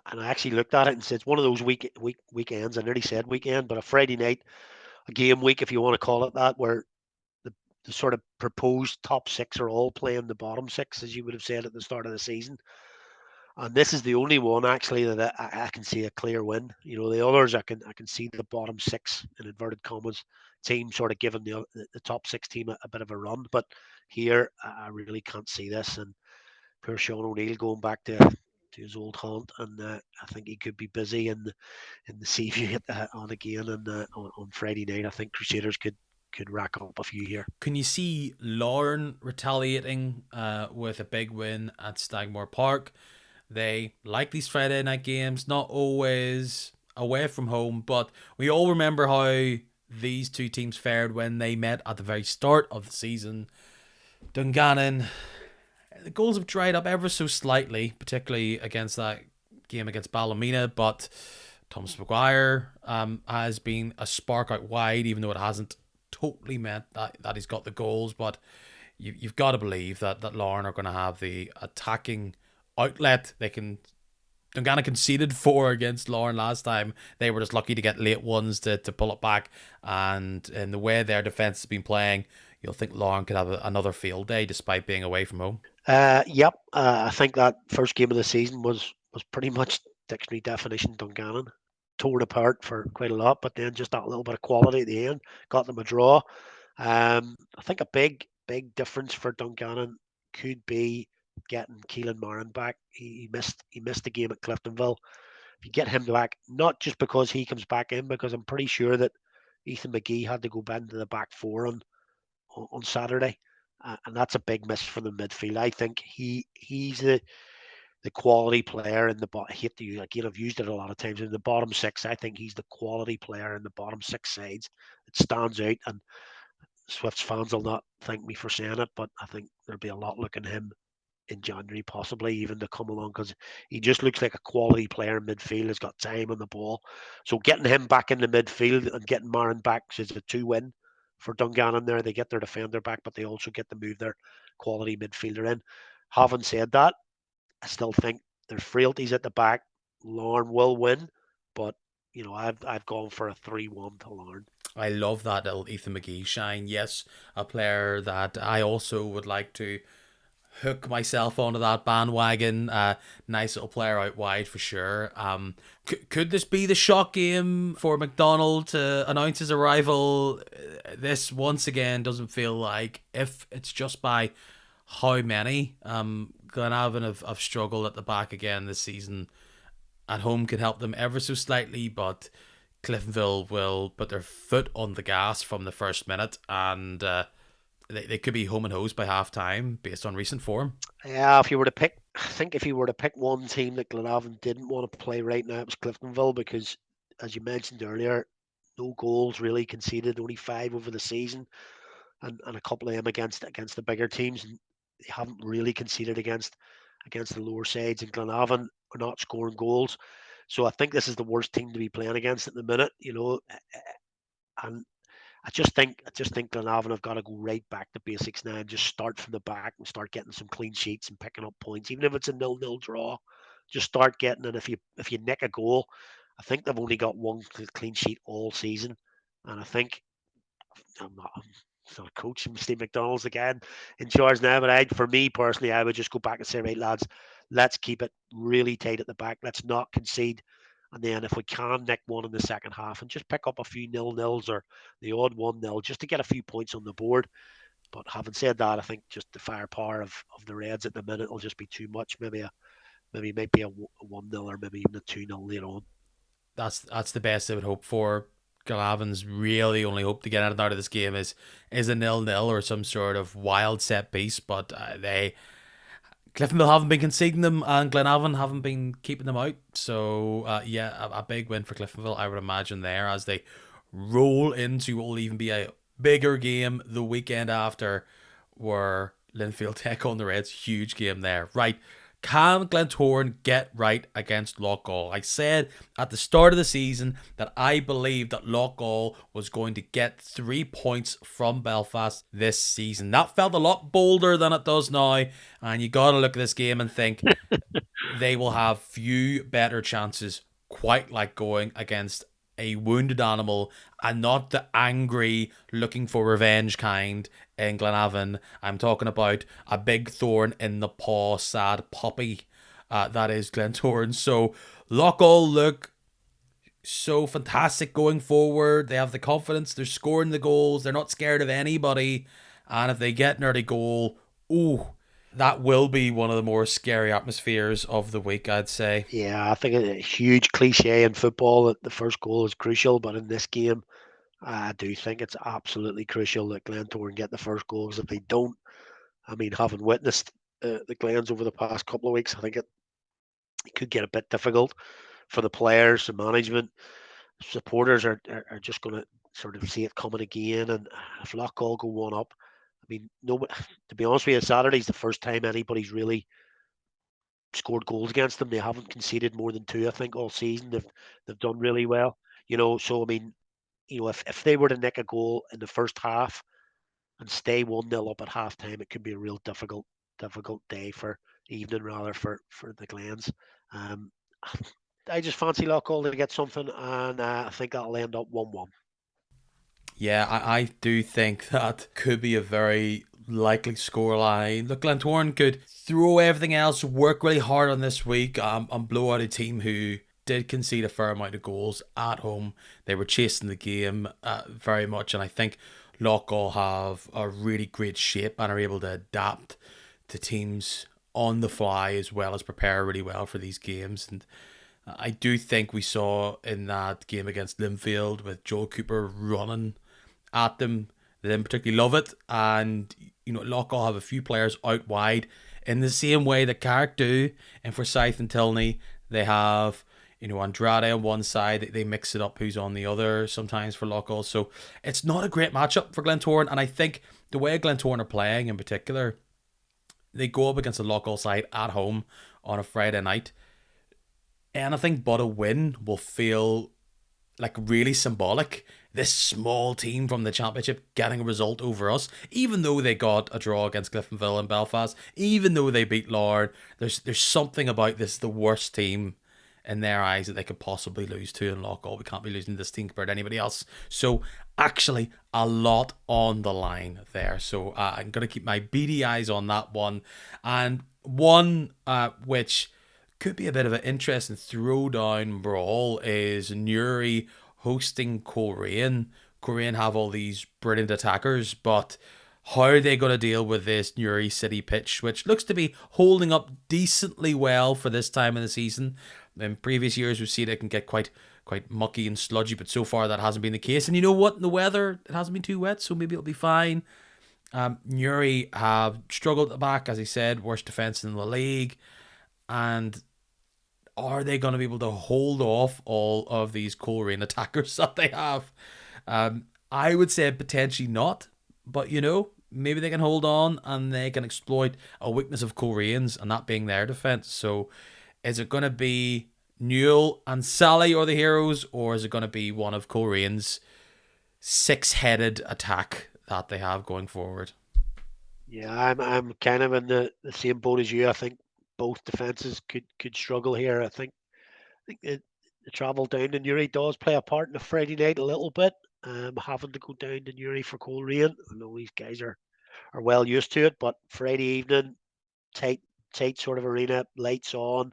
B: and I actually looked at it and said it's one of those weekends. I nearly said weekend, but a Friday night, a game week, if you want to call it that, where the sort of proposed top six are all playing the bottom six, as you would have said at the start of the season. And this is the only one actually that I can see a clear win. The others I can see the bottom six in inverted commas team sort of giving the top six team a bit of a run. But here I really can't see this. And poor Sean O'Neill going back to his old haunt, and I think he could be busy in the Seaview on again and on Friday night. I think Crusaders could rack up a few here.
A: Can you see Lauren retaliating with a big win at Stagmore Park? They like these Friday night games, not always away from home, but we all remember how these two teams fared when they met at the very start of the season. Dungannon, the goals have dried up ever so slightly, particularly against that game against Ballymena, but Thomas Maguire has been a spark out wide, even though it hasn't totally meant that he's got the goals. But you've got to believe that Lauren are going to have the attacking outlet. Dungannon conceded 4 against Lauren last time. They were just lucky to get late ones to pull it back. And in the way their defence has been playing, you'll think Lauren could have another field day despite being away from home.
B: Yep. I think that first game of the season was pretty much dictionary definition Dungannon. Torn apart for quite a lot, but then just that little bit of quality at the end got them a draw. I think a big difference for Dungannon could be getting Keelan Marin back. He missed the game at Cliftonville. If you get him back, not just because he comes back in, because I'm pretty sure that Ethan McGee had to go back into the back four on Saturday, and that's a big miss for the midfield. I think he's the quality player in the bottom. I hate to use again. I've used it a lot of times in the bottom six. I think he's the quality player in the bottom six sides that stands out. And Swifts fans will not thank me for saying it, but I think there'll be a lot looking him in January, possibly even to come along, because he just looks like a quality player in midfield. Has got time on the ball, so getting him back in the midfield and getting Marin back is a 2-win for Dungannon. There, they get their defender back, but they also get to move their quality midfielder in. Having said that, I still think there's frailties at the back. Lauren will win, but I've gone for a 3-1 to Lauren.
A: I love that little Ethan McGee shine. Yes, a player that I also would like to hook myself onto that bandwagon. Nice little player out wide for sure. Could this be the shock game for McDonald to announce his arrival? This once again doesn't feel like, if it's just by how many. Glenavon have struggled at the back again this season. At home can help them ever so slightly, but Cliftonville will put their foot on the gas from the first minute, and they could be home and hosed by half time based on recent form.
B: Yeah, if you were to pick, I think if you were to pick one team that Glenavon didn't want to play right now, it was Cliftonville, because, as you mentioned earlier, no goals really conceded, only 5 over the season, and a couple of them against the bigger teams. And they haven't really conceded against the lower sides, and Glenavon are not scoring goals. So I think this is the worst team to be playing against at the minute, and I just think Glenavon have got to go right back to basics now and just start from the back and start getting some clean sheets and picking up points, even if it's a 0-0 draw. Just start getting it. If you nick a goal, I think they've only got one clean sheet all season, and I think I'm not a coach. Steve McDonald's again in charge now, but for me personally, I would just go back and say, right, lads, let's keep it really tight at the back. Let's not concede. And then if we can nick one in the second half and just pick up a few 0-0s or the odd 1-0 just to get a few points on the board. But having said that, I think just the firepower of the Reds at the minute will just be too much. Maybe it might be a 1-0 or maybe even a 2-0 later on.
A: That's the best I would hope for. Glenavon's really only hope to get anything out of this game is a 0-0 or some sort of wild set piece, but they Cliftonville haven't been conceding them, and Glenavon haven't been keeping them out. So yeah, a big win for Cliftonville, I would imagine there as they roll into what will even be a bigger game the weekend after, where Linfield take on the Reds. Huge game there, right? Can Glentoran get right against Loughgall? I said at the start of the season that I believed that Loughgall was going to get 3 points from Belfast this season. That felt a lot bolder than it does now, and you got to look at this game and think they will have few better chances, quite like going against a wounded animal and not the angry, looking for revenge kind in Glenavon. I'm talking about a big thorn in the paw, sad puppy that is Glentoran. So Loughgall look so fantastic going forward. They have the confidence. They're scoring the goals. They're not scared of anybody. And if they get an early goal, ooh, that will be one of the more scary atmospheres of the week, I'd say.
B: Yeah, I think it's a huge cliche in football that the first goal is crucial, but in this game, I do think it's absolutely crucial that Glentoran get the first goal, because if they don't, I mean, having witnessed the Glens over the past couple of weeks, I think it could get a bit difficult for the players, the management. Supporters are just going to sort of see it coming again, and if Loughgall go one up, I mean, no, to be honest with you, Saturday's the first time anybody's really scored goals against them. They haven't conceded more than two, I think, all season. They've done really well, So I mean, if they were to nick a goal in the first half and stay 1-0 up at halftime, it could be a real difficult day for evening rather for the Glens. Um, I just fancy Loughgall to get something, and I think that'll end up 1-1.
A: Yeah, I do think that could be a very likely scoreline. Look, Glentoran could throw everything else, work really hard on this week, and blow out a team who did concede a fair amount of goals at home. They were chasing the game very much, and I think Loughgall have a really great shape and are able to adapt to teams on the fly as well as prepare really well for these games. And I do think we saw in that game against Linfield with Joel Cooper running at them. They didn't particularly love it, and Loughgall have a few players out wide in the same way that Carrick do. And Forsyth and Tilney, they have Andrade on one side. They mix it up who's on the other sometimes for Loughgall. So it's not a great matchup for Glentoran, and I think the way Glentoran are playing in particular, they go up against the Loughgall side at home on a Friday night. Anything but a win will feel like really symbolic. This small team from the championship getting a result over us, even though they got a draw against Cliftonville and Belfast, even though they beat Lord, there's something about this, the worst team in their eyes that they could possibly lose to in Loughgall. We can't be losing this team compared to anybody else. So actually a lot on the line there. So I'm going to keep my beady eyes on that one. And one which could be a bit of an interesting throwdown brawl is Newry hosting Coleraine. Coleraine have all these brilliant attackers, but how are they going to deal with this Newry City pitch, which looks to be holding up decently well for this time of the season? In previous years, we've seen it can get quite mucky and sludgy, but so far that hasn't been the case. And you know what? The weather, it hasn't been too wet, so maybe it'll be fine. Newry have struggled at the back, as I said, worst defence in the league. And are they going to be able to hold off all of these Coleraine attackers that they have? I would say potentially not, but maybe they can hold on and they can exploit a weakness of Coleraines, and that being their defence. So is it going to be Newell and Sally or the heroes, or is it going to be one of Coleraines' six-headed attack that they have going forward?
B: Yeah, I'm kind of in the same boat as you. I think both defenses could struggle here. I think the travel down to Newry does play a part in the Friday night a little bit. Having to go down to Newry for Coleraine. I know these guys are well used to it, but Friday evening, tight tight sort of arena, lights on,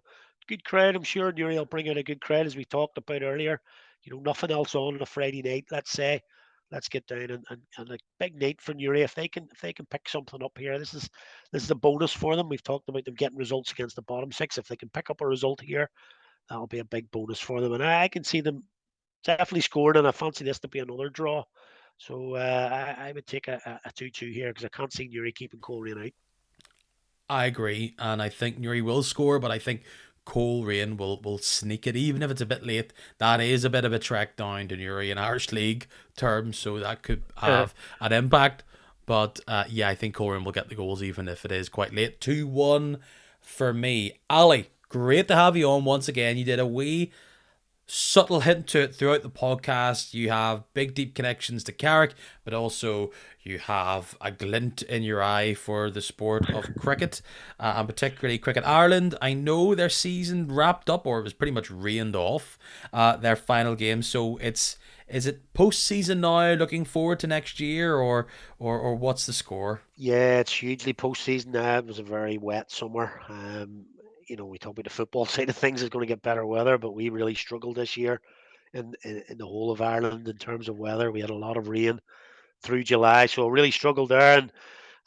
B: good crowd. I'm sure Newry will bring out a good crowd as we talked about earlier. Nothing else on a Friday night. Let's say, let's get down and a big night for Newry. If they can pick something up here, this is a bonus for them. We've talked about them getting results against the bottom six. If they can pick up a result here, that'll be a big bonus for them. And I can see them. definitely scored, and I fancy this to be another draw. So I would take a 2-2 here because I can't see Newry keeping Coleraine out.
A: I agree, and I think Newry will score, but I think Coleraine will sneak it, even if it's a bit late. That is a bit of a trek down to Newry in Irish League terms, so that could have an impact. But yeah, I think Coleraine will get the goals, even if it is quite late. 2-1 for me. Ali, great to have you on once again. You did a wee subtle hint to it throughout the podcast. You have big, deep connections to Carrick, but also you have a glint in your eye for the sport of cricket, and particularly Cricket Ireland. I know their season wrapped up, or it was pretty much rained off, their final game. So is it post-season now, looking forward to next year, or what's the score?
B: Yeah, it's hugely postseason now. It was a very wet summer. We talk about the football side of things is going to get better weather, but we really struggled this year in the whole of Ireland in terms of weather. We had a lot of rain through July, so really struggled there. And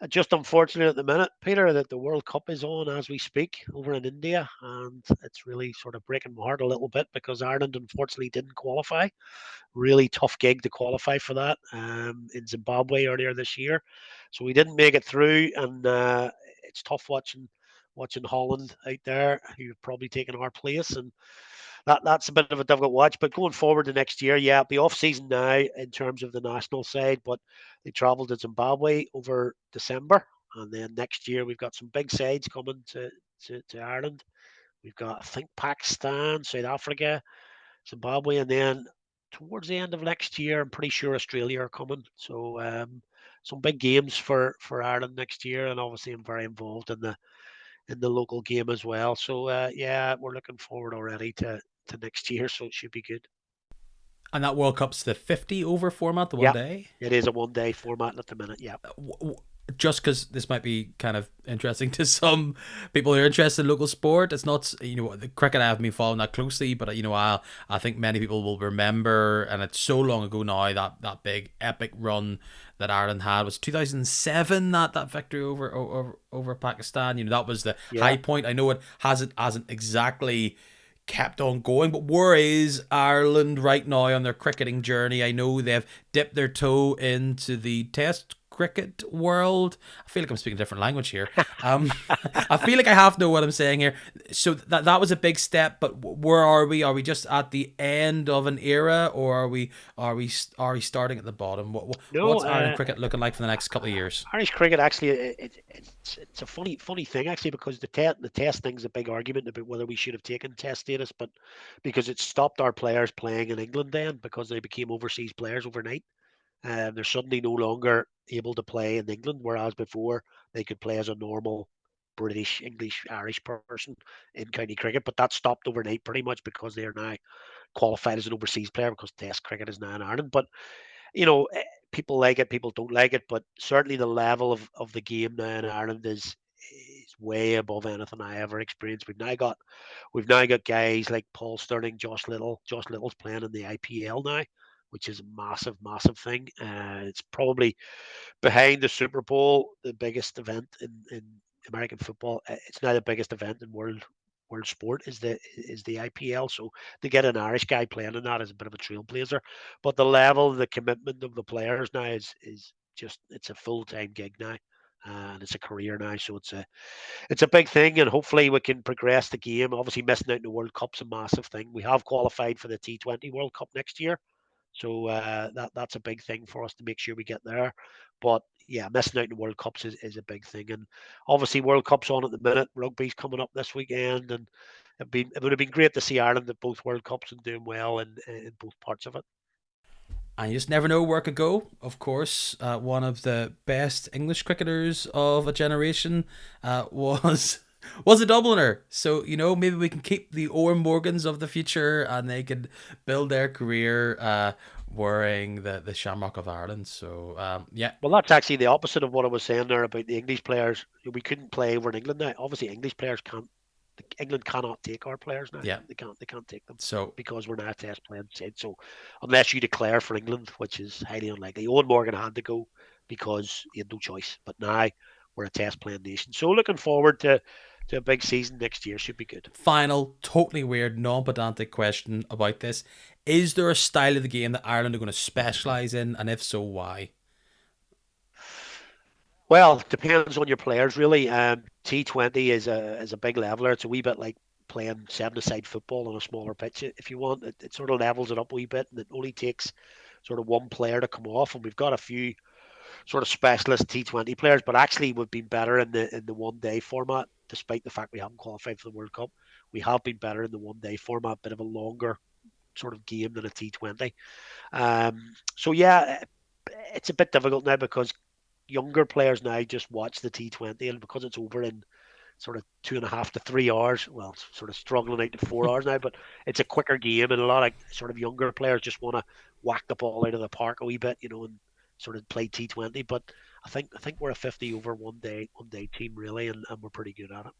B: just unfortunate at the minute, Peter, that the World Cup is on as we speak over in India, and it's really sort of breaking my heart a little bit because Ireland unfortunately didn't qualify. Really tough gig to qualify for that in Zimbabwe earlier this year. So we didn't make it through, and it's tough watching Holland out there, who've probably taken our place, and that's a bit of a difficult watch. But going forward to next year, yeah, it'll be off season now in terms of the national side, but they travelled to Zimbabwe over December, and then next year we've got some big sides coming to Ireland. We've got, I think, Pakistan, South Africa, Zimbabwe, and then towards the end of next year, I'm pretty sure Australia are coming. So some big games for Ireland next year, and obviously I'm very involved in the local game as well. So yeah, we're looking forward already to next year. So it should be good.
A: And that World Cup's the 50 over format, the one
B: Yeah,
A: day.
B: it is a 1 day format at the minute. Yeah.
A: Just because this might be kind of interesting to some people who are interested in local sport, it's not, the cricket I haven't been following that closely, but I think many people will remember, and it's so long ago now, that big epic run that Ireland had was 2007, that victory over Pakistan. That was the
B: Yeah.
A: high point. I know it hasn't exactly kept on going, but where is Ireland right now on their cricketing journey? I know they've dipped their toe into the Test cricket world. I feel like I'm speaking a different language here. I feel like I have to know what I'm saying here. So that was a big step, but where are we? Are we just at the end of an era, or are we starting at the bottom?
B: No,
A: What's Ireland cricket looking like for the next couple of years?
B: Irish cricket actually, it's a funny thing actually because the test thing's a big argument about whether we should have taken test status, but because it stopped our players playing in England then because they became overseas players overnight. They're suddenly no longer able to play in England, whereas before they could play as a normal British, English, Irish person in county cricket. But that stopped overnight pretty much because they are now qualified as an overseas player because Test cricket is now in Ireland. But you know, people like it, people don't like it, but certainly the level of the game now in Ireland is way above anything I ever experienced. We've now got guys like Paul Sterling, Josh Little. Josh Little's playing in the IPL now, which is a massive, massive thing. It's probably behind the Super Bowl, the biggest event in American football. It's now the biggest event in world sport is the IPL. So to get an Irish guy playing in that is a bit of a trailblazer. But the level, the commitment of the players now is just it's a full time gig now. And it's a career now, so it's a big thing, and hopefully we can progress the game. Obviously, missing out in the World Cup's a massive thing. We have qualified for the T20 World Cup next year, so that's a big thing for us to make sure we get there. But yeah, missing out in the World Cups is a big thing. And obviously World Cup's on at the minute. Rugby's coming up this weekend, and it would have been great to see Ireland at both World Cups and doing well in both parts of it.
A: And you just never know where it could go. Of course, one of the best English cricketers of a generation was a Dubliner. So maybe we can keep the Owen Morgans of the future, and they could build their career wearing the shamrock of Ireland. So yeah,
B: Well, that's actually the opposite of what I was saying there about the English players. We couldn't play over in England now. Obviously, English players can't. England cannot take our players now.
A: yeah.
B: They can't take them
A: So
B: because we're not a test playing side. So unless you declare for England, which is highly unlikely, Owen Morgan had to go because he had no choice. But now we're a test playing nation. So looking forward to a big season next year. Should be good.
A: final, totally weird, non-pedantic question about this: Is there a style of the game that Ireland are going to specialise in, and if so, why?
B: Well, it depends on your players, really. T20 is a big leveler. It's a wee bit like playing seven-a-side football on a smaller pitch. If you want, it sort of levels it up a wee bit, and it only takes sort of one player to come off. And we've got a few sort of specialist T20 players, but actually we've been better in the one day format, despite the fact we haven't qualified for the World Cup. We have been better in the one day format, bit of a longer sort of game than a T20. So yeah, it's a bit difficult now because younger players now just watch the T20, and because it's over in sort of 2.5 to 3 hours, well, it's sort of struggling out to 4 hours now, but it's a quicker game, and a lot of sort of younger players just want to whack the ball out of the park a wee bit, and sort of play T20. But I think we're a 50 over one day team really, and we're pretty good at it.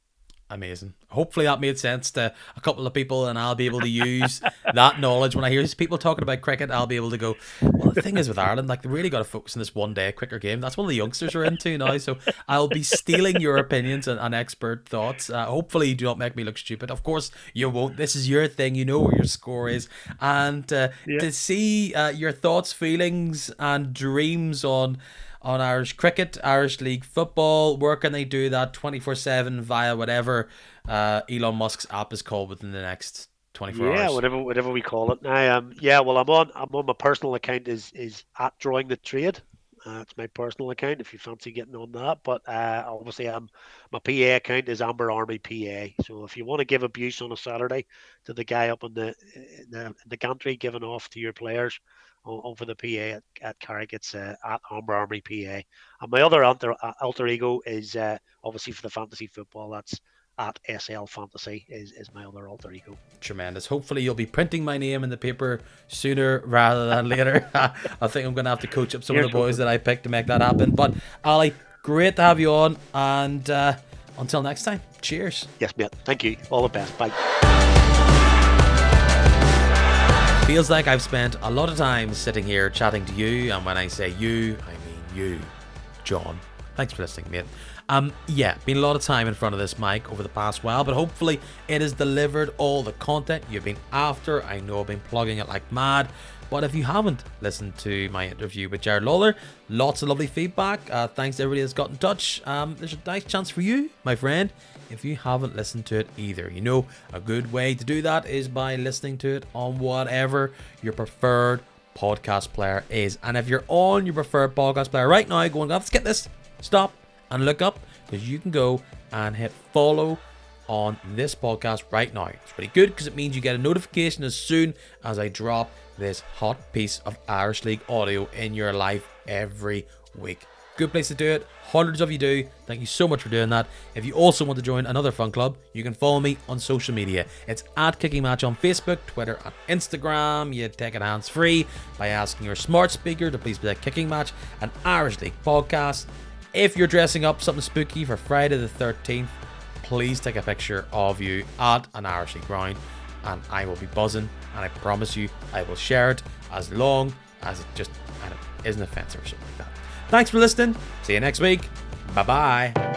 A: Amazing. Hopefully that made sense to a couple of people, and I'll be able to use that knowledge when I hear people talking about cricket. I'll be able to go, well, the thing is with Ireland, like, they really got to focus on this one day quicker game. That's what the youngsters are into now. So I'll be stealing your opinions and expert thoughts. Hopefully you do not make me look stupid. Of course you won't. This is your thing. You know where your score is. And to see your thoughts, feelings and dreams on Irish cricket, Irish League football, where can they do that? 24/7 via whatever Elon Musk's app is called within the next 24 hours.
B: Yeah, whatever we call it now. Well, I'm on my personal account is at Drawing the Trade. It's my personal account if you fancy getting on that. But obviously, my PA account is Amber Army PA. So if you want to give abuse on a Saturday to the guy up in the gantry giving off to your players over the PA at Carrick, it's at Amber Army PA. And my other alter ego is obviously for the fantasy football. That's at SL Fantasy is my other alter ego.
A: Tremendous. Hopefully you'll be printing my name in the paper sooner rather than later. I think I'm going to have to coach up some of the boys that I picked to make that happen. But Ali, great to have you on, and until next time, cheers.
B: Yes, mate. Thank you. All the best. Bye.
A: Feels like I've spent a lot of time sitting here chatting to you, and when I say you, I mean you, John. Thanks for listening, mate. Been a lot of time in front of this mic over the past while, but hopefully it has delivered all the content you've been after. I know I've been plugging it like mad, but if you haven't listened to my interview with Jared Lawler, lots of lovely feedback. Thanks to everybody that's got in touch. There's a nice chance for you, my friend, if you haven't listened to it either. You know, a good way to do that is by listening to it on whatever your preferred podcast player is. And if you're on your preferred podcast player right now, going, let's get this, stop and look up, because you can go and hit follow on this podcast right now. It's pretty good because it means you get a notification as soon as I drop this hot piece of Irish League audio in your life every week. Good place to do it. Hundreds of you do. Thank you so much for doing that. If you also want to join another fun club, you can follow me on social media. It's at Kicking Match on Facebook, Twitter and Instagram. You take it hands free by asking your smart speaker to please be at Kicking Match, an Irish League podcast. If you're dressing up something spooky for Friday the 13th, please take a picture of you at an Irish League ground, and I will be buzzing, and I promise you I will share it as long as it just isn't offensive or something like that. Thanks for listening. See you next week. Bye bye.